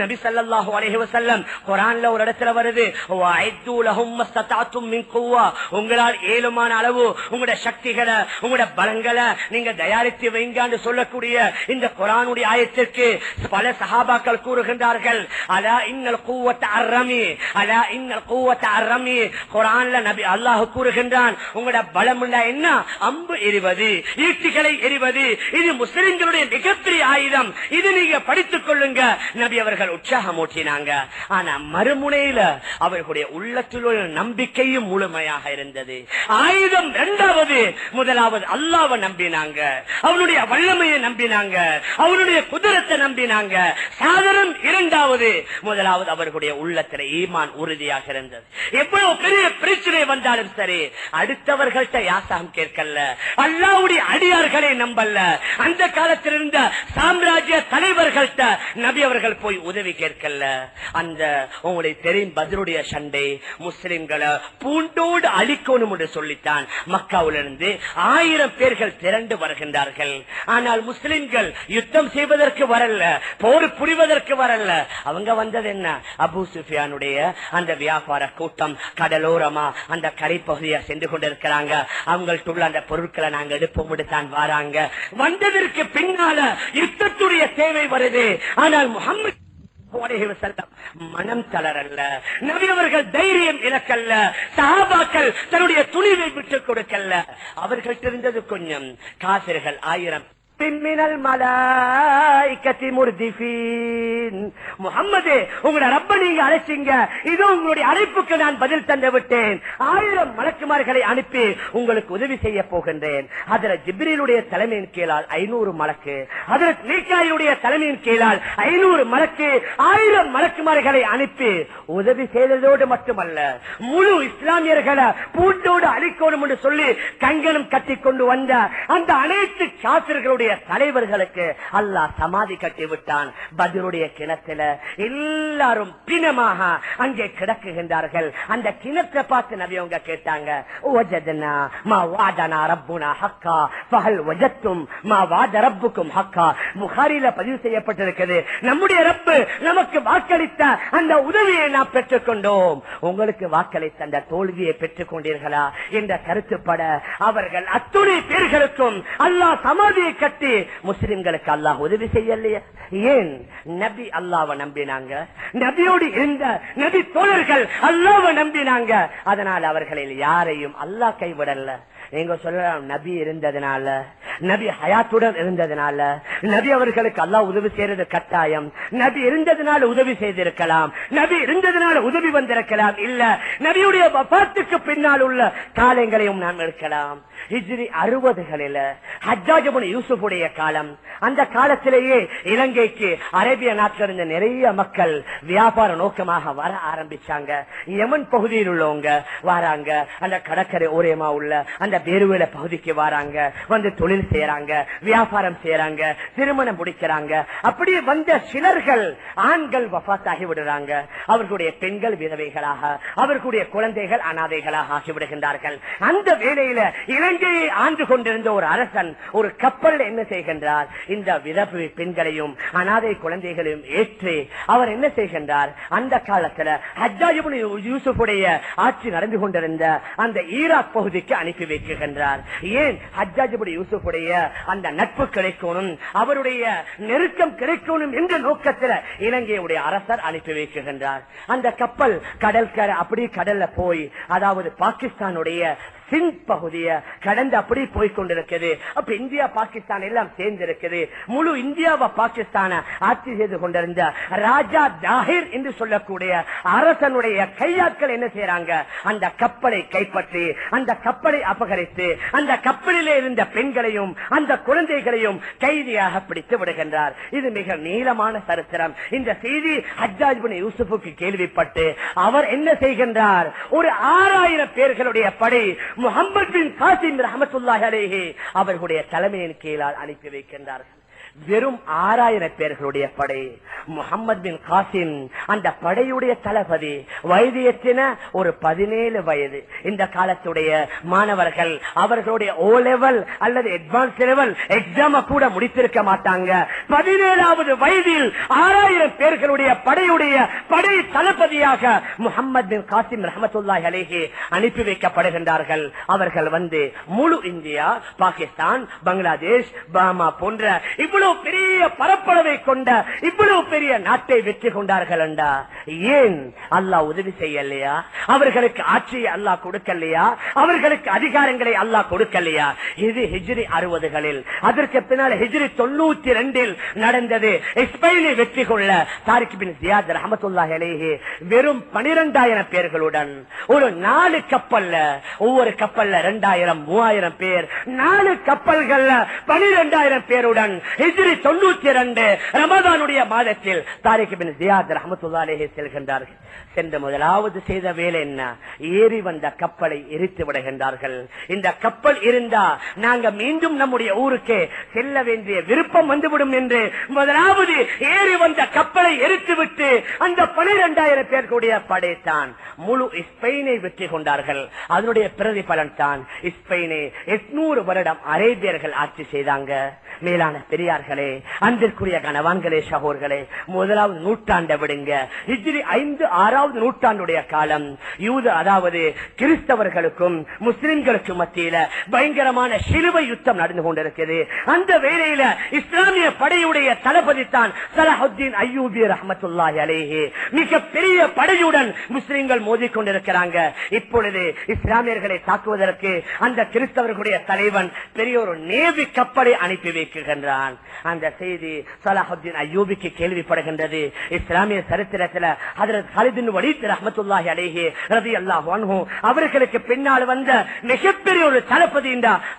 நபி ஸல்லல்லாஹு அலைஹி வஸல்லம் குர்ஆன்ல ஒரு இடத்துல வருது, வஅய்து லஹும் மஸ்ததாத்தும் மின் குவ்வா, உங்களால் ஏழுமான அளவு உங்களுடைய சக்திகளை உங்களுடைய பலங்களை நீங்க தயாரித்து வைங்கன்னு சொல்லக்கூடிய இந்த குர்ஆனுடைய ஆயத்திற்கு பல சஹாபாக்கள் கூறுகின்றார்கள், அலா இன்னல் குவ்வத அர்ரமி, அலா இன்னல் குவ்வத அர்ரமி. குர்ஆன்ல நபி அல்லாஹ் கூறுகின்றான், உங்களுடைய பலம் என்ன? அம்பு எறிவது, ஈட்டிகளை எறிவது. இது முஸ்லிம்களுடைய மிகப்பெரிய ஆயுதம். இது நீங்க படித்துக் கொள்ளுங்க. நபி அவர்கள் உற்சாகம் ஊட்டினாங்க. ஆனா மறுமுனையில அவர்களுடைய உள்ளத்தில் ஒரு நம்பிக்கையும் முழுமையாக இருந்தது. ஆயுதம் இரண்டாவது. முதலாவது அல்லாஹ்வை நம்பினாங்க, அவனுடைய வல்லமையை நம்பினாங்க, அவனுடைய குதிரத்தை நம்பினாங்க. சாதனம் இரண்டாவது. முதலாவது அவர்களுடைய உள்ளத்தில் ஈமான் உறுதியாக இருந்தது. எவ்வளவு பெரிய பிரச்சனை வந்தாலும் சரி அடுத்தவர்கள்ட்ட யாசகம் கேட்கல, அல்லாஹ்வுடைய அடியார்களை நம்பல்ல. அந்த காலத்தில் இருந்த சாம்ராஜ்ய தலைவர்கள்ட்ட நபி அவர்கள் போய் உதவி கேட்கல. அந்த உங்களுக்கு தெரியும் பத்ருடைய சண்டை, முஸ்லிம்களை பூண்டோடு அழிக்கணும் என்று சொல்லித்தான் மக்காவிலிருந்து 1000 பேர்கள் திரண்டு வருகின்றார்கள். ஆனால் முஸ்லிம்கள் யுத்தம் செய்வதற்கு வரல, போர் புரிவதற்கு வரல. அவங்க வந்தது என்ன? அபூ சுஃபியானுடைய அந்த வியாபார கூட்டம் கடலோரமா அந்த கரைப்பகுதியா சென்று கொண்டிருக்கிறாங்க. அவங்கள்ட்ட அந்த பொருட்களை நாங்க எடுப்போம் தான் வராங்க. வந்ததற்கு பின்னால யுத்தத்துடைய தேவை வருது. ஆனால் முஹம்மது மனம் தளரல்ல, நபி அவர்கள் தைரியம் இழக்கல்ல, சஹாபாக்கள் தன்னுடைய துணிவை விட்டுக் கொடுக்கல்ல. அவர்கள் தெரிந்தது கொஞ்சம். காபிர்கள் 1000 முஹம்மதே, உங்களுடைய ரப்ப நீங்க அழைச்சிங்க, இது உங்களுடைய அழைப்புக்கு நான் பதில் தந்து விட்டேன். 1000 மலக்குமார்களை அனுப்பி உங்களுக்கு உதவி செய்ய போகின்றேன். ஹஜ்ரத் ஜிப்ரீலுடைய தலைமையின் கீழால் 500 மலக்கு, ஹஜ்ரத் மீகாயிலுடைய தலைமையின் கீழால் 500 மலக்கு, 1000 மலக்குமார்களை அனுப்பி உதவி செய்ததோடு மட்டுமல்ல, முழு இஸ்லாமியர்களை பூண்டோடு அழிக்கணும் என்று சொல்லி கங்கணம் கட்டி கொண்டு வந்த அந்த அனைத்து காபிர்களுடைய தலைவர்களுக்கு அல்லாஹ் சமாதி கட்டி விட்டான். பத்ருடைய கிணத்துல எல்லாரும் பிணமாக அங்கே கிடக்குகின்றார்கள். அந்த கிணத்தை பார்த்து நபி அவங்க கேட்டாங்க, வஜத்னா மா வாதனா ரப்புனா ஹக்கா ஃபஹல் வஜத்தும் மா வாத ரப்புக்கும் ஹக்கா. புகாரில பதிவு செய்யப்பட்டிருக்கிறது, நம்முடைய ரப்பு நமக்கு வாக்களித்த அந்த உதவியை நாம் பெற்றுக் கொண்டோம், உங்களுக்கு வாக்களித்த அந்த தோல்வியை பெற்றுக் கொண்டீர்களா என்ற கருத்துப்பட அவர்கள் அத்துணை பேர்களுக்கும் அல்லாஹ் சமாதியை கட்டி முஸ்லிம்களுக்கு அல்லாஹ் உதவி செய்யலையே. ஏன்? நபி அல்லாஹ்வை நம்பினாங்க, நபியோடு இருந்த நபி தோழர்கள் அல்லாஹ்வை நம்பினாங்க. அதனால் அவர்களில் யாரையும் அல்லாஹ் கைவிடல. நீங்க சொல்லலாம், நபி இருந்ததுனால, நபி ஹயாத்துடன் இருந்ததுனால நபி அவர்களுக்கு அல்லாஹ் உதவி செய்யறது கட்டாயம். நபி இருந்ததுனால உதவி செய்திருக்கலாம், நபி இருந்ததுனால உதவி வந்திருக்கலாம். இல்ல, நபியுடைய வஃபாத்துக்கு பின்னால் உள்ள காலங்களையும் நாம் இருக்கலாம். ஹிஜ்ரி 60களில ஹஜ்ஜாஜ் இப்னு யூசுஃபுடைய காலம். அந்த காலத்திலேயே இலங்கைக்கு அரேபிய நாட்டில் இருந்த நிறைய மக்கள் வியாபார நோக்கமாக வர ஆரம்பிச்சாங்க. யமன் பகுதியில் உள்ளவங்க வராங்க, அந்த கடற்கரை ஓரமா உள்ள அந்த பேருவேல பகுதிக்கு வராங்க, வந்து தொழில் செய்யறாங்க, வியாபாரம் செய்யறாங்க, திருமணம் முடிக்கிறாங்க. அப்படியே வந்த சிலர்கள் ஆண்கள் வஃபாத்தாகி விடுறாங்க, அவர்களுடைய பெண்கள் விதவைகளாக, அவர்களுடைய குழந்தைகள் அனாதைகளாக ஆகிவிடுகின்றார்கள். அந்த வேளையில இலங்கையை ஆண்டு கொண்டிருந்த ஒரு அரசன் ஒரு கப்பல் என்ன செய்கின்றார், இந்த விதவை பெண்களையும் அனாதை குழந்தைகளையும் ஏற்றி அவர் என்ன செய்கின்றார், அந்த காலத்துல ஹஜ்ஜாஜ் இப்னு யூசுஃபுடைய ஆட்சி நடந்து கொண்டிருந்த அந்த ஈராக் பகுதிக்கு அனுப்பி வைக்கின்றார். ஏன்? ஹஜ்ஜாஜ் இப்னு யூசுஃபுடைய அந்த நட்பு கிடைக்கணும், அவருடைய நெருக்கம் கிடைக்கணும் என்ற நோக்கத்தில் இலங்கையுடைய அரசர் அனுப்பி வைக்கின்றார். அந்த கப்பல் கடற்கரை அப்படி கடல்ல போய், அதாவது பாகிஸ்தானுடைய சிந்த் பகுதியை கடந்து அப்படி போய்கொண்டிருக்குது. அப்ப இந்தியா பாகிஸ்தான் எல்லாம் சேர்ந்து இருக்குது. முழு இந்தியாவை பாகிஸ்தான ஆட்சி செய்து கொண்டிருந்த ராஜா தாஹிர் என்று சொல்லக்கூடிய அரசனுடைய கையாட்கள் என்ன செய்யறாங்க, அந்த கப்பலை கைப்பற்றி அந்த கப்பலை அபகரித்து அந்த கப்பலிலே இருந்த பெண்களையும் அந்த குழந்தைகளையும் கைதியாக பிடித்து விடுகின்றார். இது மிக நீளமான சரித்திரம். இந்த செய்தி ஹஜ்ஜாஜ் பின் யூசுஃபுக்கு கேள்விப்பட்டு அவர் என்ன செய்கின்றார், ஒரு 6000 பேர்களுடைய படை முஹம்மது பின் காசிம் ரஹ்மத்துல்லாஹி அலைஹி அவர்களுடைய தலைமையின் கீழால் அனுப்பி வைக்கின்றார்கள். வெறும் 6000 பேர்களுடைய படை. முஹம்மது பின் காசிம் அந்த படையுடைய தளபதி. வயது எத்தனை? ஒரு 17 வயது. இந்த காலத்துடைய மாணவர்கள் அவர்களுடைய ஓ லெவல் அல்லது அட்வான்ஸ் லெவல் எக்ஸாம கூட முடித்திருக்க மாட்டாங்க. 17வது வயதில் 6000 பேர்களுடைய படையுடைய படை தளபதியாக முஹம்மது பின் காசிம் ரஹ்மத்துல்லாஹி அலைஹி அனுப்பி வைக்கப்படுகின்றார்கள். அவர்கள் வந்து முழு இந்தியா, பாகிஸ்தான், பங்களாதேஷ், பர்மா போன்ற இவ்வளவு பெரிய பரப்பளவை கொண்ட இவ்வளவு பெரிய நாட்டை வெற்றி கொண்டார்கள். ஏன் அல்லாஹ் உதவி செய்யலையா? அவர்களுக்கு ஆட்சியை அல்லாஹ் கொடுக்கலையா? அவர்களுக்கு அதிகாரங்களை அல்லாஹ் கொடுக்கலையா? இது ஹிஜ்ரி 60களில். அதற்கு பின்னால் ஹிஜ்ரி 92ல் நடந்தது. ஸ்பெயினை வெற்றி கொள்ள தாரிக் பின் ஜியாத் ரஹ்மத்துல்லாஹி அலைஹி வெறும் 12000 பேர்களுடன் ஒரு 4 கப்பல்ல, ஒவ்வொரு கப்பல்ல 2000 3000 பேர், 4 கப்பல்கள்ல 12000 பேருடன் ஹிஜ்ரி 92 ரமதானுடைய மாதத்தில் தாரிக் பின் ஜியாத் ரஹ்மத்துல்லாஹி அலைஹி செல்கின்றார்கள். சென்ற முதலாவது செய்த வேலை என்ன? ஏறி வந்த கப்பலை எரித்து விடுகின்றார்கள். இந்த கப்பல் இருந்தா நாங்க மீண்டும் நம்முடைய ஊருக்கு செல்ல வேண்டிய விருப்பம் வந்துவிடும் என்று முதலாவது ஏறி வந்த கப்பலை எரித்துவிட்டு அந்த 12000 பேர்களுடைய படைத்தான் முழு ஸ்பெயினை வெற்றி கொண்டார்கள். அதனுடைய பிரதிபலன் தான் ஸ்பெயினை 800 வருடம் அரேபியர்கள் ஆட்சி செய்தாங்க. மேலான பெரியார்களே, அன்பிற்குரிய கணவான்களே, சகோர்களே, முதலாவது நூற்றாண்டை விடுங்க. ஹிஜ்ரி 5-6வது நூற்றாண்டுடைய காலம் யூத அதாவது கிறிஸ்தவர்களுக்கும் முஸ்லிம்களுக்கும் மத்தியில பயங்கரமான சிலுவை யுத்தம் நடந்து கொண்டிருக்கிறது. அந்த வேளையில இஸ்லாமிய படையுடைய தளபதி தான் சலாஹுத்தீன் அய்யூபி ரஹ்மத்துல்லாஹி அலைஹி. மிக பெரிய படையுடன் முஸ்லிம்கள் மோதிக்கொண்டிருக்கிறாங்க. இப்பொழுது இஸ்லாமியர்களை தாக்குவதற்கு அந்த கிறிஸ்தவர்களுடைய தலைவன் பெரிய ஒரு நேவி கப்பலை அனுப்பி வைக்கின்றான். அந்த செய்தி சலாஹுத்தீன் அய்யூபிக்கு கேள்விப்படுகின்றது. இஸ்லாமிய சரித்திரத்தில் ஹஜ்ரத் காலித் பின் வலீத் ரஹ்மத்துல்லாஹி அலைஹி ரலியல்லாஹு அன்ஹு அவர்களுக்கு பின்னால் வந்த மிகப்பெரிய ஒரு தளபதி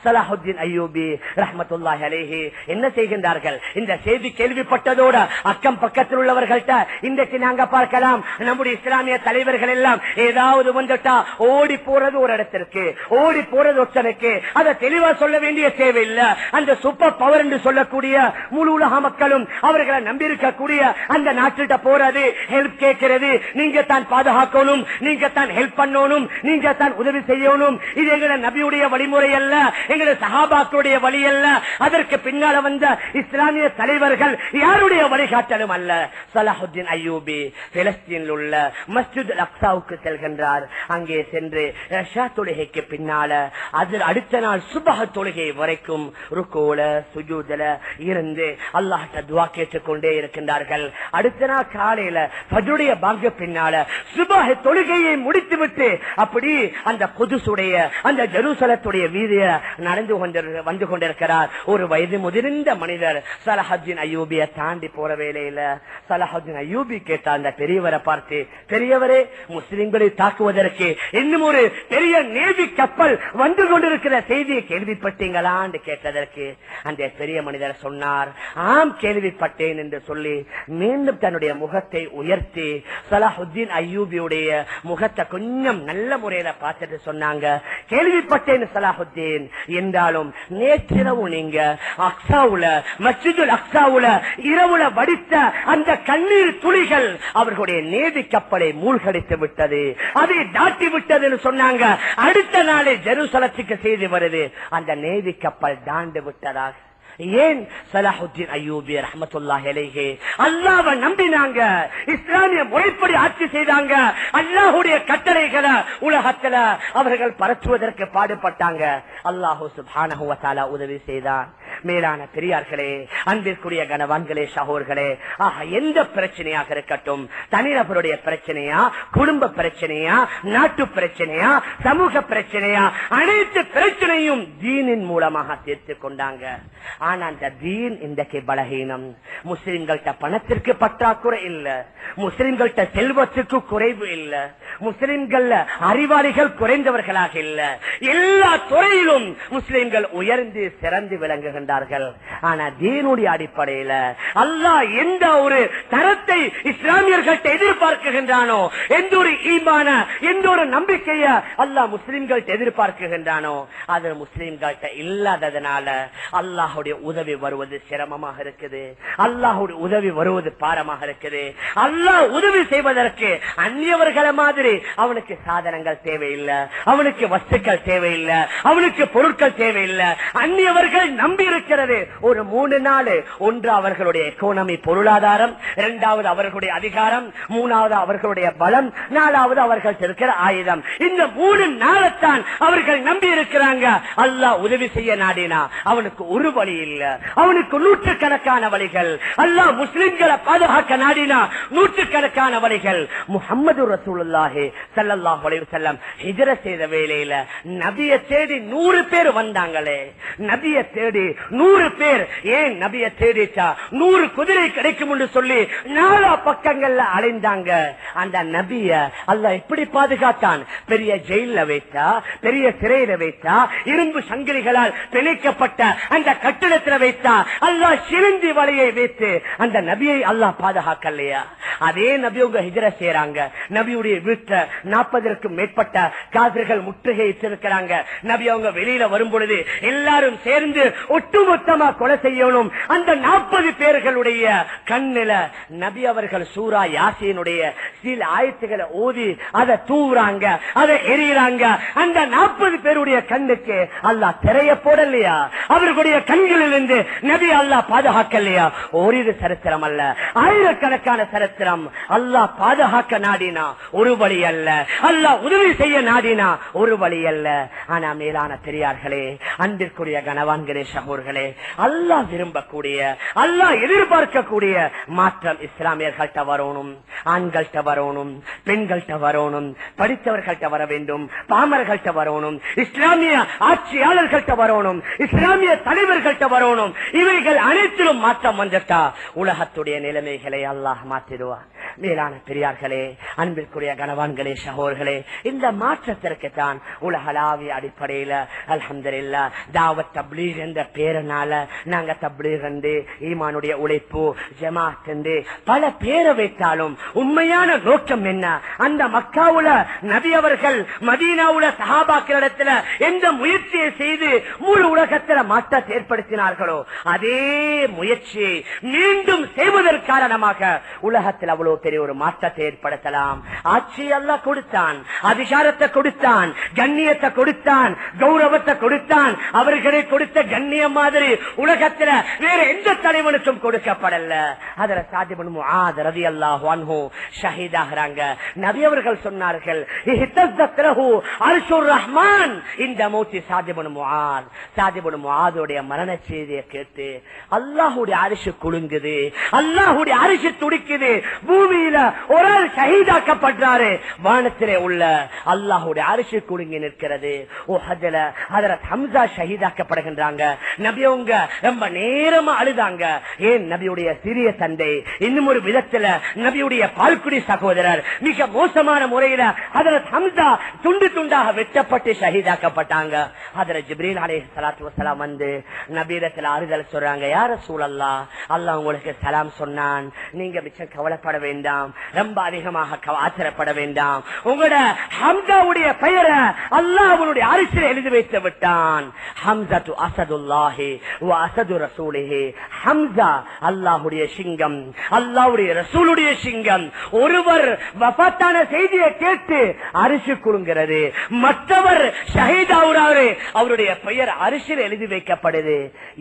சலாஹுத்தீன் அய்யூபி ரஹ்மத்துல்லாஹி அலைஹி என்ன செய்கின்றார்கள்? இந்த செய்தி கேள்விப்பட்டதோட அக்கம் பக்கத்தில் உள்ளவர்கள்ட்ட இன்றைக்கு நாங்க பார்க்கலாம், நம்முடைய இஸ்லாமிய தலைவர்கள் எல்லாம் ஏதாவது வந்துட்டா ஓடி போறது ஒரு இடத்திற்கு, ஓடி போறது ஒருத்தனுக்கு. அதை தெளிவா சொல்ல வேண்டிய தேவையில்லை. அந்த சூப்பர் பவர் என்று சொல்லக்கூடிய முழு உலக மக்களும் அவர்களை நம்பியிருக்கக்கூடிய அந்த நாட்டிட்ட போறது, ஹெல்ப் கேட்கிறது, நீங்க தான் பாதுகாக்கணும், நீங்க தான் ஹெல்ப் பண்ணணும், நீங்க தான் உதவி செய்யணும். இது எங்களை நபியுடைய வழிமுறை அல்ல, எங்களை சஹாபாக்களுடைய வழி அல்ல. அதற்கு பின்னால வந்த இஸ்லாமிய தலைவர்கள் யாருடைய வழிகாட்டலும் அல்ல. சலாஹுத்தீன் அய்யூபி பிலஸ்தீனில் உள்ள மஸ்ஜித் அக்ஸாவுக்கு செல்கின்றார். அங்கே சென்று இஷா தொழுகைக்கு பின்னால அதில் அடுத்த நாள் சுபஹ் தொழுகை வரைக்கும் ருக்கூல சுஜூதுல இருந்து அல்லாஹ்ட்ட துஆ கேட்டுக்கொண்டே இருக்கின்றார்கள். அடுத்த நாள் காலையில ஃபஜ்ருடைய பாங்க பின்னால சுபஹ் தொழுகையை முடித்துவிட்டு அப்படி அந்த குதுசுடைய அந்த ஜெருசலத்துடைய வீதிய நடந்து வந்து கொண்டிருக்கிறார். ஒரு வயது முதிர்ந்த மனிதர் சலாஹுத்தீன் அய்யூபியை தாண்டி போற வேலையில சலாஹுத்தீன் அய்யூபி கேட்டார் அந்த பெரியவரை பார்த்து, பெரியவரே, முஸ்லிம்களை தாக்குவதற்கு இன்னும் ஒரு பெரிய நேவி கப்பல் வந்து கொண்டிருக்கிற செய்தியை கேள்விப்பட்டீங்களான்னு கேட்டதற்கு அந்த பெரிய மனிதர் சொன்னார், ஆம் கேள்விப்பட்டேன் என்று சொல்லி மீண்டும் தன்னுடைய முகத்தை உயர்த்தி சலாஹுத்தீன் அய்யூபியுடைய முகத்தை கொஞ்சம் நல்ல முறையில பார்த்துட்டு சொன்னாங்க, கேள்விப்பட்டேன் சலாஹுத்தீன், என்றாலும் நேற்றிரவு நீங்க அக்ஸாவுல மஸ்ஜிதுல் அக்ஸாவுல இரவுல வடித்த அந்த கண்ணீர் துளிகள் அவர்களுடைய நேவி கப்பலை மூழ்கடித்து விட்டது, அதை தாட்டி விட்டது சொன்னாங்க. அடுத்த நாளே ஜெருசலத்துக்கு செய்தி வருது, அந்த நேவி கப்பல் தாண்டு விட்டதாக. ஏன்? ஸலாஹுத்தீன் அய்யூபி ரஹ்மத்துல்லாஹி அலைஹி அல்லாஹ்வை நம்பினாங்க, இஸ்லாமிய முறைப்படி ஆட்சி செய்தாங்க, அல்லாஹ்வுடைய கட்டளைகளை உலகத்துல அவர்கள் பரச்சுவதற்கு பாடுபட்டாங்க. அல்லாஹ் சுப்ஹானஹு வ தஆலா உதவி செய்தான். மேலான பெரியார்களே, அன்பிற்குரிய கணவான்களே, சகோதரர்களே, எந்த பிரச்சனையாக இருக்கட்டும், தனிநபருடைய பிரச்சனையா, குடும்ப பிரச்சனையா, நாட்டு பிரச்சனையா, சமூக பிரச்சனையா, அனைத்து பிரச்சனையும் தீனின் மூலமாக தீர்த்துக் கொண்டாங்க. ஆனா அந்த தீன் இன்றைக்கு பலகீனம். முஸ்லிம்கள்ட்ட பணத்திற்கு பற்றாக்குறை இல்ல, முஸ்லிம்கள்ட்ட செல்வத்துக்கு குறைவு இல்ல, முஸ்லிம்கள் அறிவாளிகள் குறைந்தவர்களாக இல்ல, எல்லா துறையிலும் முஸ்லிம்கள் உயர்ந்து சிறந்து விளங்குகின்றார்கள். ஆனா தீனுடைய அடிப்படையில அல்லாஹ் எந்த ஒரு தரத்தை இஸ்லாமியர்கள்ட்ட எதிர்பார்க்குகின்றானோ, எந்த ஒரு ஈமான, எந்த ஒரு நம்பிக்கைய அல்லாஹ் முஸ்லிம்கள்ட்ட எதிர்பார்க்குகின்றானோ அது முஸ்லிம்கள்ட்ட இல்லாததனால அல்லாஹுடைய உதவி வருவது சிரமமாக இருக்குது, அல்லாஹுடைய உதவி வருவது பாரமாக இருக்குது. அல்லாஹ் உதவி செய்வதற்கு அந்நியவர்களை மாதிரி அவனுக்கு சாதனங்கள் தேவையில்லை, அவனுக்கு வஸ்துக்கள் தேவையில்லை, அவனுக்கு பொருட்கள் தேவையில்லை. அந்நியவர்கள் நம்பி இருக்கிறது ஒரு 3 நாள். ஒன்று அவர்களுடைய எக்கானமி பொருளாதாரம், இரண்டாவது அவர்களுடைய அதிகாரம், மூணாவது அவர்களுடைய பலம், நாலாவது அவர்கள் இருக்கிற ஆயுதம். இந்த 3 நாளைத்தான் அவர்கள் நம்பி இருக்கிறாங்க. அல்லாஹ் உதவி செய்ய நாடினா அவனுக்கு ஒரு வழி இல்ல, அவனுக்கு நூற்றுக்கணக்கான வழிகள். அல்லாஹ் முஸ்லிம்களை பாதுகாக்க நாடினா நூற்றுக்கணக்கான வழிகள். முஹம்மது ரசூலுல்லாஹி ஸல்லல்லாஹு அலைஹி வஸல்லம் ஹிஜ்ரத் செய்த வேளையில நபியை தேடி 100 பேர் வந்தாங்களே, நபியை தேடி 100 பேர். ஏன் நபியை தேடிச்சா 100 குதிரை கிடைக்கும் என்று சொல்லி 4 பக்கங்கள்ல அலைந்தாங்க. அந்த நபிய அல்லாஹ் எப்படி பாதுகாத்தான்? பெரிய ஜெயில வைத்தா, பெரிய சிறையில வைத்தா, இரும்பு சங்கிலிகளால் பிணைக்கப்பட்ட அந்த கட்டிடத்தில் வைத்தா, அல்லாஹ் சிறந்தி வலையை வைத்து அந்த நபியை அல்லாஹ் பாதுகாக்கலையா? அதே நபி உங்க ஹிஜ்ரத் செய்யறாங்க. நபியுடைய வீட்டுல 40க்கும் மேற்பட்ட காபிர்கள் முற்றுகையிட்டிருக்கிறாங்க. நபி அவங்க வெளியில வரும் பொழுது எல்லாரும் சேர்ந்து ஒட்டுமொத்தமா கொலை செய்யணும். அந்த 40 பேர்களுடைய கண்ணில நபி அவர்கள் சூரா யாசீனுடைய சில ஆயத்துக்களை ஓதி அதை தூவுறாங்க, அதை எரியுறாங்க. அந்த 40 பேருடைய கண்ணுக்கு அல்லாஹ் திரைய போடலையா? அவர்களுடைய கண்களிலிருந்து நபி அல்லாஹ் பாதுகாக்கலையா? ஓரிரு சரித்திரம் அல்ல, ஆயிரக்கணக்கான சரித்திரம். அல்லாஹ் பாதுகாக்க நாடினா ஒரு வழி அல்ல, அல்லாஹ் உதவி செய்ய நாடினா ஒரு வழி அல்ல. ஆனா மேலான பெரியார்களே, அன்பிற்குரிய கணவான்களே, சகோதரர்களே, அல்லாஹ் விரும்பக்கூடிய, அல்லாஹ் எதிர்பார்க்கக்கூடிய மாற்றம் இஸ்லாமியர்கள்ட்ட வரணும், ஆண்கள்ட்ட வரணும், பெண்கள்ட்ட வரணும், படித்தவர்கள்ட்ட வர வேண்டும், பாமர்கள்ட்ட வரணும், இஸ்லாமிய ஆட்சியாளர்கள்ட்ட வரணும், இஸ்லாமிய தலைவர்கள்ட்ட வரணும். இவைகள் அனைத்திலும் மாற்றம் வந்துட்டா உலகத்துடைய நிலைமைகளை அல்லாஹ் மாற்றிடுவார். மேலான பெரியார்களே, அன்பிற்குரிய கணவான்களே, சகோதரர்களே, இந்த மாற்றத்திற்கு தான் உலகளாவிய அடிப்படையில அல்ஹம்துலில்லாஹ் தாவத் தப்லீக் என்ற பேரனால நாங்க தப்லீக் என்று, ஈமானுடைய உழைப்பு, ஜமாத் என்று பல பேரை வைத்தாலும் உண்மையான நோக்கம் என்ன? அந்த மக்காவுல நபி அவர்கள் மதீனாவுல சஹாபாக்களிடத்துல எந்த முயற்சியை செய்து முழு உலகத்தில் மாற்றத்தை ஏற்படுத்தினார்களோ அதே முயற்சியை மீண்டும் செய்வதற்கு காரணமாக உலகத்தில் அவ்வளவு பெரிய ஒரு மாற்றத்தை ஏற்படுத்தலாம். ஆட்சி அல்லாஹ் கொடுத்தான், அதிகாரத்தை கொடுத்தான், கண்ணியத்தை கொடுத்தான், கௌரவத்தை கொடுத்தான். அவர்களை கொடுத்த கண்ணியம் மாதிரி உலகத்தில் வேற எந்த தலைவனுக்கும் கொடுக்கப்படல. அதுல சாத் இப்னு முஆத் ரலியல்லாஹு அன்ஹு ஷஹீதாகிறாங்க. நபி அவர்கள் சொன்னார்கள், இஹ்தஸத்லஹு அர்ஷுர் ரஹ்மான் இந்த மௌத்தி சாத் இப்னு முஆத். சாத் இப்னு முஆதுடைய மரண செய்தியை கேட்டு அல்லாஹ்வுடைய அரிசி குலுங்குது, அல்லாஹ்வுடைய அரிசி துடிக்குது. பூமியில ஒரு ஆள் ஷஹீதாக்கப்படுறாரு, வானத்திலே உள்ள அல்லாஹ்வுடைய அரிசி குலுங்கி நிற்கிறது. உஹதுல ஹஜ்ரத் ஹம்ஸா ஷஹீதாக்கப்படுகின்றாங்க. நபி அவங்க ரொம்ப நேரமா அழுதாங்க. ஏன்? நபியுடைய சிறிய தந்தை, இன்னும் ஒரு விதத்துல நபியுடைய பால்குடி சகோதரர் மிக மோசமான முறையில ஹஜ்ரத் ஹம்ஸா துண்டு துண்டாக வெட்டப்பட்டு ஷஹீதாக்கப்பட்டாங்க. ஹஜ்ரத் ஜிப்ரீல் அலைஹிஸ்ஸலாத்து வஸலாம் வந்து நபியிடத்துல ஆறுதல் சொல்றாங்க, யா ரசூலல்லாஹ், அல்லாஹ் உங்களுக்கு சலாம் சொன்னான், நீங்க மிச்சம் கவலைப்பட வேண்டாம், ரொம்ப அதிகமாக ஆச்சரியப்பட வேண்டாம். உங்களோட ஹம்ஸாவுடைய பெயரை அல்லாஹ் அவனுடைய அரிசியில் எழுதி வைத்து விட்டான். ஹம்ஸத்து அஸதுல்லாஹி வ அஸது ரசூலிஹி. ஹம்சா அல்லாஹ்வுடைய சிங்கம், அல்லாஹ்வுடைய ரசூலுடைய சிங்கம். ஒருவர் வஃபாத்தான செய்தியை கேட்டு அரிசி குலுங்கிறது, மற்றவர் ஷஹீதாவுறாரு, அவருடைய பெயர் அரிசியில் எழுதி வைக்கப்படுது.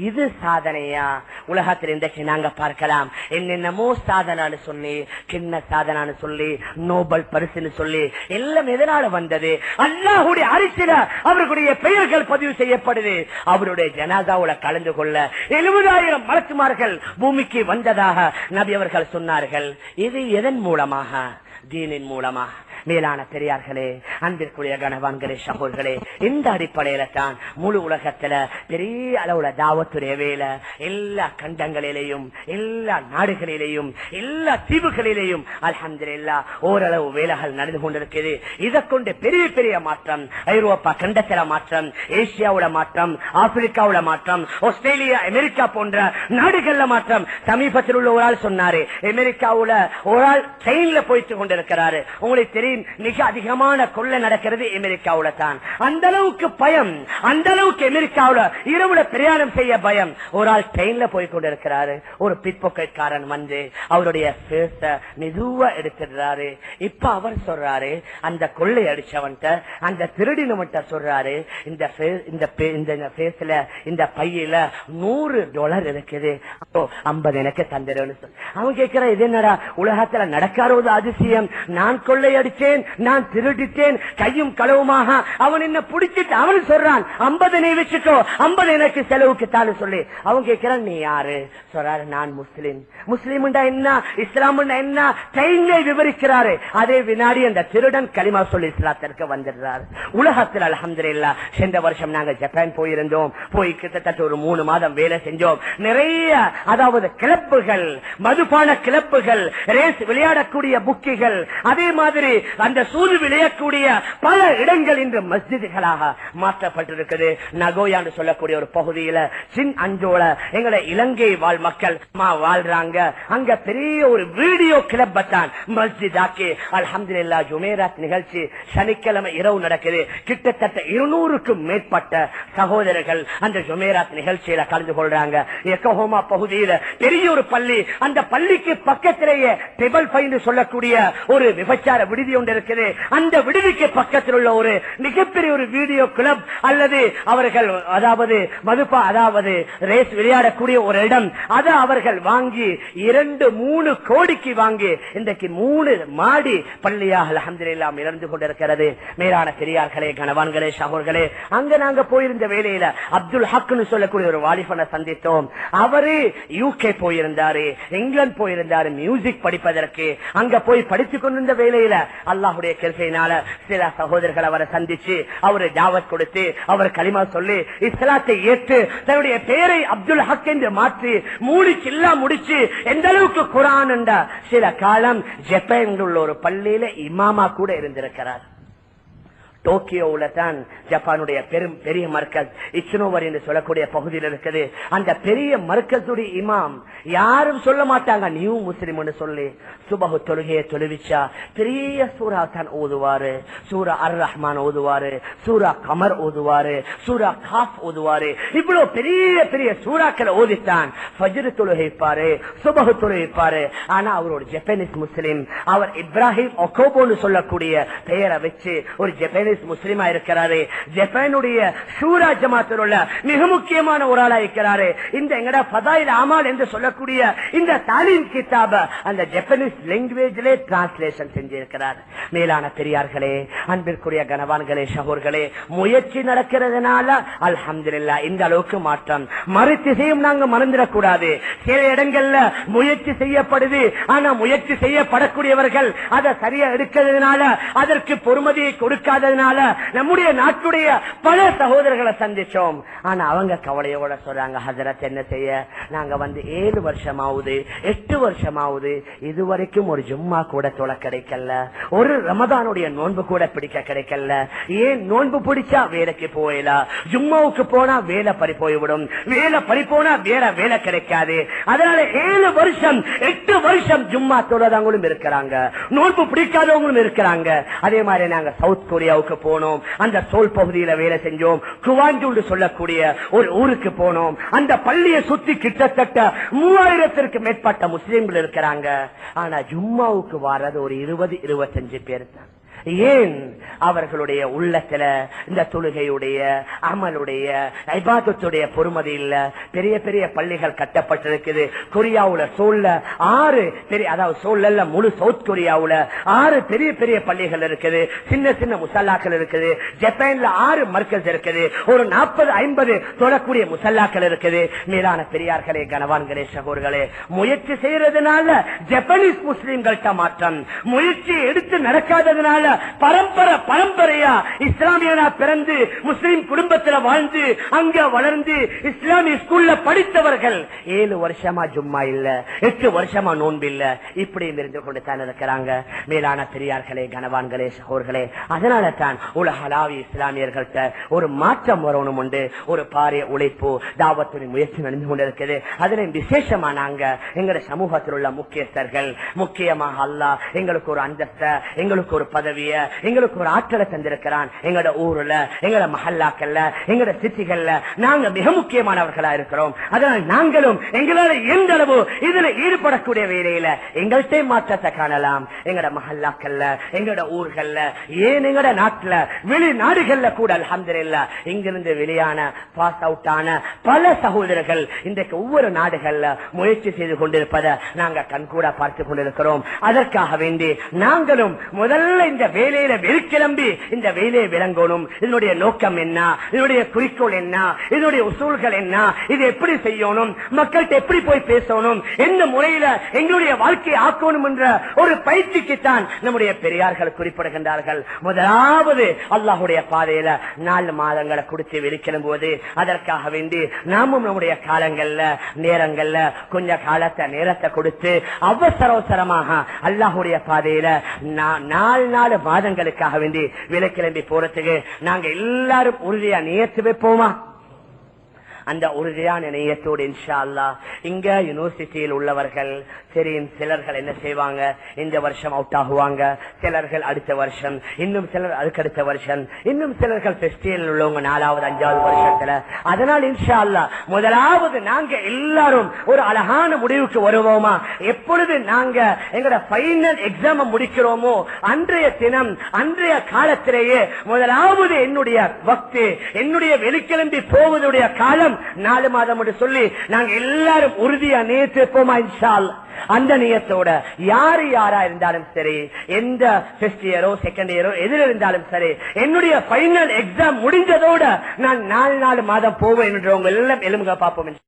இது சாதனையா? உலகத்தில் இன்றைக்கு நாங்க பார்க்கலாம் என்னென்னமோ சாதனான்னு சொல்லி, கிண்ண சாதனான்னு சொல்லி, நோபல் பரிசுன்னு சொல்லி எல்லாம் எதனால வந்தது? அல்லாஹ்வுடைய அரிசில அவர்களுடைய பெயர்கள் பதிவு செய்யப்படுது. அவருடைய ஜனாதாவுல கலந்து கொள்ள 70,000 மலக்குமார்கள் பூமிக்கு வந்ததாக நபி அவர்கள் சொன்னார்கள். இது எதன் மூலமாக? தீனின் மூலமாக. மேலான பெரியார்களே, அன்பிற்குரிய கணவான்களே, சகோதரர்களே, இந்த அடிப்படையில தான் முழு உலகத்துல பெரிய அளவுல தாவத்துடைய வேலை எல்லா கண்டங்களிலேயும், எல்லா நாடுகளிலேயும், எல்லா தீவுகளிலேயும் அல்ஹம்துலில்லாஹ் ஓரளவு வேலைகள் நடந்து கொண்டிருக்கிறது. இதை கொண்டு பெரிய பெரிய மாற்றம் ஐரோப்பா கண்டத்தில மாற்றம், ஏசியாவோட மாற்றம், ஆப்பிரிக்காவோட மாற்றம், ஆஸ்திரேலியா, அமெரிக்கா போன்ற நாடுகள்ல மாற்றம். சமீபத்தில் உள்ள ஒரு ஆள் சொன்னாரு, அமெரிக்காவுல ஒரு ஆள் ட்ரெயின்ல போயிட்டு கொண்டிருக்கிறாரு. உங்களுக்கு தெரியும், மிக அதிகமான கொள்ளை நடக்கிறது அமெரிக்காவுல தான். அந்த அளவுக்கு பயம், அந்த அளவுக்கு அமெரிக்காவுல இரவுல பிரயாணம் செய்ய பயம். ஒரு ஆள் ட்ரெயின்ல போய் கொண்டிருக்கிறாரு. ஒரு பிட்பாக்கெட்காரன் வந்து அவருடைய பேச மெதுவா எடுத்துடுறாரு. இப்ப அவர் சொல்றாரு, அந்த கொள்ளை அடிச்சவன்ட்ட, அந்த திருடினவன்ட்ட சொல்றாரு, இந்த பையில $100 இருக்குது, 50 எனக்கு தந்துடும். அவன் கேட்கிற, இது என்னடா உலகத்துல நடக்காத ஒரு அதிசயம், நான் கொள்ளை அடிச்சேன், நான் திருடித்தேன், கையும் களவுமாக. அவன் என்ன பிடிச்சிட்டு அவன் சொல்றான், 50 நீ வச்சுக்கோ, 50 எனக்கு செலவுக்கு தானு சொல்லி. அவன் கேட்கிறான், நீ யாரு? சொல்றாரு, நான் முஸ்லிம். முஸ்லிம் என்ன, இஸ்லாம் என்ன, ட்ரெயின்ல விவரிக்கிறாரு. அதே வினாடி அந்த திருடன் கலிமா சொல்லி இஸ்லாத்திற்கு வந்துடுறாரு. உலகத்தில் அல்ஹம்துலில்லாஹ் சென்ற வருஷம் நாங்க ஜப்பான் போயிருந்தோம். போய் கிட்டத்தட்ட ஒரு 3 மாதம் வேலை செஞ்சோம். நிறைய அதாவது கிளப்புகள், மதுபான கிளப்புகள், ரேஸ் விளையாடக்கூடிய புக்கிகள், அதே மாதிரி அந்த சூது விளையக்கூடிய பல இடங்கள் இன்று மஸ்ஜிதுகளாக மாற்றப்பட்டிருக்கிறது. நகோயான்னு சொல்லக்கூடிய ஒரு பகுதியில சின் அஞ்சோல எங்களை இலங்கை வாழ் மக்கள் வாழ்றாங்க. அங்க பெரிய ஒரு வீடியோ கிளப் தான் மஸ்ஜித் ஆக்கி அல்ஹம்துலில்லாஹ் ஜுமேராத் நிகழ்ச்சி சனிக்கிழமை இரவு நடக்குது. கிட்டத்தட்ட 200க்கும் மேற்பட்ட சகோதரர்கள் அந்த ஜுமேராத் நிகழ்ச்சியில கலந்து கொள்றாங்க. எக்கோஹோமா பகுதியில பெரிய ஒரு பள்ளி, அந்த பள்ளிக்கு பக்கத்திலேயே டெபிள் ஃபைன் சொல்லக்கூடிய ஒரு விபச்சார விடுதி ஒன்று இருக்குது. அந்த விடுதிக்கு பக்கத்தில் உள்ள ஒரு மிகப்பெரிய ஒரு வீடியோ கிளப் அல்லது அவர்கள் அதாவது மதுபா அதாவது ரேஸ் விளையாடக்கூடிய ஒரு இடம், அதை அவர்கள் வாங்கி 2-3 கோடிக்கு வாங்கி இன்றைக்கு 3 மாடி பள்ளியாக அல்ஹம்துலில்லாஹ் இருந்து கொண்டிருக்கிறது. மேலான பெரியார்களே, கணவான்களே, சகோதரர்களே, அங்க நாங்க போயிருந்த வேளையில அப்துல் ஹக்னு சொல்லக்கூடிய ஒரு வாலிபனை சந்தித்தோம். அவரு யூகே போயிருந்தாரு, இங்கிலாந்து போயிருந்தாரு மியூசிக் படிப்பதற்கு. அங்க போய் படித்துக் கொண்டிருந்த வேளையில அல்லாஹ்வுடைய கிருபையினால சில சகோதரர்கள் அவரை சந்திச்சு அவரு தாவத் கொடுத்து அவர் கலிமா சொல்லி இஸ்லாத்தை ஏற்று தன்னுடைய பெயரை அப்துல் ஹக் என்று மாற்றி மூடிக்கெல்லாம் முடிச்சு எந்த அளவுக்கு குர்ஆன் என்ற சில காலம் ஜப்பானில் உள்ள ஒரு பள்ளியில இமாமா கூட இருந்திருக்கிறார். டோக்கியோவுல தான் ஜப்பானுடைய பெரிய மர்க்கஸ் இச்சினோவர் என்று சொல்லக்கூடிய பகுதியில் இருக்குது. அந்த பெரிய மர்க்கஸுடைய இமாம் யாரும் சொல்ல மாட்டாங்க நியூ முஸ்லிம் சொல்லி. சுபஹு தொழுகையை தொழுவிச்சா பெரிய சூரா தான் ஓதுவாரு. சூரா அர் ரஹ்மான் ஓதுவாரு, சூரா கமர் ஓதுவாரு, சூரா காஃப் ஓதுவாரு. இவ்வளவு பெரிய பெரிய சூறாக்களை ஓதித்தான் ஃபஜ்ர் தொழுகைப்பாரு, சுபஹு தொழுகைப்பாரு. ஆனா அவரோட ஜப்பானீஸ் முஸ்லிம், அவர் இப்ராஹிம் ஒகோபோன்னு சொல்லக்கூடிய பெயரை வச்சு ஒரு ஜப்பானீஸ் முஸ்லிமா இருக்கிறாரு. ஜப்பானுடைய ஷூரா ஜமாத்தில் உள்ள மிக முக்கியமான ஒரு ஆளா இருக்கிறாரு. இந்த எங்கடா ஃபதாயில் அமால் என்று சொல்லக்கூடிய இந்த தாலீம் கிதாப அந்த ஜப்பானீஸ் லாங்குவேஜிலே டிரான்ஸ்லேஷன் செஞ்சிருக்கிறார். மேலான பெரியார்களே, அன்பிற்குரிய கனவான்களே, சகோதரர்களே, முயற்சி நடக்கிறதுனால அல்ஹம்துலில்லாஹ் இந்த அளவுக்கு மாற்றம். மறுதிசையும் நாங்க மறந்துடக்கூடாது. சில இடங்கள்ல முயற்சி செய்யப்படுது, ஆனா முயற்சி செய்யப்படக்கூடியவர்கள் அதை சரியா எடுக்கிறதுனால, அதற்கு பொறுமதியை கொடுக்காததுனால நம்முடைய நாட்டுடைய பல சகோதரர்களை சந்திச்சோம். ஆனா அவங்க கவலையோட சொல்றாங்க, ஹஜரத் என்ன செய்ய, நாங்க வந்து 7 வருஷமாவது 8 வருஷமாவது இதுவரைக்கும் ஒரு ஜும்மா கூட தொழ கிடைக்கல, ஒரு ரமதானுடைய நோன்பு கூட பிடிக்க கிடைக்கல. ஏன் நோன்பு பிடிச்சா வேலைக்கு போயலாம், ஜும்மாவுக்கு போனா வேலை பறி போய்விடும், வேலை பறி போனா வேற வேலை கிடைக்காது. அதனால 7 வருஷம் 8 வருஷம் ஜும்மா தொழாதவங்களும் இருக்கிறாங்க, நோன்பு பிடிக்காதவங்களும் இருக்கிறாங்க. அதே மாதிரி நாங்க சவுத் கொரியாவுக்கு ஜும்மாவுக்கு போனோம். அந்த சோல் பகுதியில வேலை செஞ்சோம். குவாஞ்சூண்டு சொல்லக்கூடிய ஒரு ஊருக்கு போனோம். அந்த பள்ளியை சுத்தி கிட்டத்தட்ட 3000ற்கு மேற்பட்ட முஸ்லிம்கள் இருக்கிறாங்க. ஆனா ஜும்மாவுக்கு வர்றது ஒரு 20-25 பேர் தான். ஏன்? அவர்களுடைய உள்ளத்துல இந்த தொழுகையுடைய அமலுடைய இபாதத்துடைய பொறுமதி இல்ல. பெரிய பெரிய பள்ளிகள் கட்டப்பட்டிருக்குது. கொரியாவுல சோல்ல 6 பெரிய, அதாவது சோல்ல முழு சவுத் கொரியாவுல 6 பெரிய பெரிய பள்ளிகள் இருக்குது. சின்ன சின்ன முசல்லாக்கள் இருக்குது. ஜப்பான்ல 6 மர்க்கஸ் இருக்குது. ஒரு 40-50 தொழக்கூடிய முசல்லாக்கள் இருக்குது. மேலான பெரியார்களே, கனவான்களே, சகோதரர்களே, முயற்சி செய்யறதுனால ஜப்பானீஸ் முஸ்லிம்கள்ட்ட மாற்றம், முயற்சி எடுத்து நடக்காததுனால பரம்பரையா இஸ்லாமியனா பிறந்து முஸ்லிம் குடும்பத்தில் வாழ்ந்து அங்க வளர்ந்து இஸ்லாமிய ஸ்கூல்ல படித்தவர்கள் 7 வருஷமா ஜும்மா இல்ல, 8 வருஷமா நோன்பு இல்ல, இப்படி இருந்து கொண்டு தான் இருக்கிறாங்க. மேலான பெரியார்களே, கனவான்களே, சகோதரர்களே, அதனால தான் உலகளாவி இஸ்லாமியர்கள்ட்ட ஒரு மாற்றம் வரணும் உண்டு. ஒரு பாரிய உழைப்பு தாவத்துடைய முயற்சி நடந்து கொண்டிருக்கிறது. அதில் விசேஷமா நாங்க எங்களுடைய சமூகத்தில் உள்ள முக்கியஸ்தர்கள், முக்கியமாக அல்லாஹ் எங்களுக்கு ஒரு அந்தஸ்த, எங்களுக்கு ஒரு பதவி, எங்களுக்கு ஒரு ஆற்றலை தந்திருக்கிறான். எங்களோட ஊர்ல, எங்களோட மஹல்லாக்கள்ல, எங்களோட சிட்டிகள்ல நாங்க மிக முக்கியமானவர்களா இருக்கிறோம். அதனால் நாங்களும் எங்களால எந்த அளவு இதுல ஈடுபடக்கூடிய வேலையில எங்கள்கிட்ட மாற்றத்தை காணலாம். எங்களோட மஹல்லாக்கள்ல, எங்களோட ஊர்கள்ல, ஏன் எங்களோட நாட்டுல, வெளிநாடுகள்ல கூட அல்ஹம்துலில்லாஹ் இங்கிருந்து வெளியான பாஸ் அவுட் ஆன பல சகோதரர்கள் இன்றைக்கு ஒவ்வொரு நாடுகள்ல முயற்சி செய்து கொண்டிருப்பதை நாங்க கண்கூட பார்த்து கொண்டிருக்கிறோம். அதற்காக வேண்டி நாங்களும் முதல்ல இந்த வேலையில வெளிக்கிளம்பி இந்த வேலையை விளங்கணும். இதனுடைய நோக்கம் என்ன, இதனுடைய குறிக்கோள் என்ன, இதனுடைய உசூல்கள் என்ன, இது எப்படி செய்யணும், மக்கள்கிட்ட எப்படி போய் பேசணும், எந்த முறையில எங்களுடைய வாழ்க்கையை ஆக்கணும் என்ற ஒரு பயிற்சிக்குத்தான் நம்முடைய பெரியார்கள் குறிப்பிடுகின்றார்கள். முதலாவது அல்லாஹுடைய பாதையில 4 மாதங்களை கொடுத்து வெளிக்கிளம்புவது. அதற்காக வேண்டி நாமும் நம்முடைய காலங்கள்ல, நேரங்கள்ல கொஞ்ச காலத்தை நேரத்தை கொடுத்து அவசரமாக அல்லாஹுடைய பாதையில 4 மாதங்களுக்காக வேண்டி விலக்கிளம்பி போறதுக்கு நாங்க எல்லாரும் உறுதியா நியத்து வைப்போமா? அந்த உறுதியான நியத்தோடு இன்ஷா அல்லாஹ் இங்க யூனிவர்சிட்டியில் உள்ளவர்கள் சரி, சிலர்கள் என்ன செய்வாங்க, இந்த வருஷம் அவுட் ஆகுவாங்க, சிலர்கள் அடுத்த வருஷம், இன்னும் சிலர் அதுக்கடுத்த வருஷம், இன்னும் சிலர்கள் ஃபெஸ்டிவல் உள்ளவங்க 4வது 5வது வருஷத்துல. அதனால் இன்ஷா அல்லாஹ் முதலாவது நாங்க எல்லாரும் ஒரு அழகான முடிவுக்கு வருவோமா? எப்பொழுது நாங்க எங்களோட ஃபைனல் எக்ஸாம் முடிக்கிறோமோ அன்றைய தினம், அன்றைய காலத்திலேயே முதலாவது என்னுடைய வக்து, என்னுடைய வெளிக்கிளம்பி போவதுடைய காலம் 4 மாதம் என்று சொல்லி நாங்க எல்லாரும் உறுதியா நேசிப்போமா இன்ஷா அல்லாஹ். அந்த நியத்தோட யாரா இருந்தாலும் சரி, எந்த ஃபர்ஸ்ட் இயரோ செகண்ட் இயரோ எதில் இருந்தாலும் சரி, என்னுடைய ஃபைனல் எக்ஸாம் முடிஞ்சதோட நான் 4 மாதம் போவேன் என்று உங்க எல்லாம் எலும்புக பார்ப்போம்.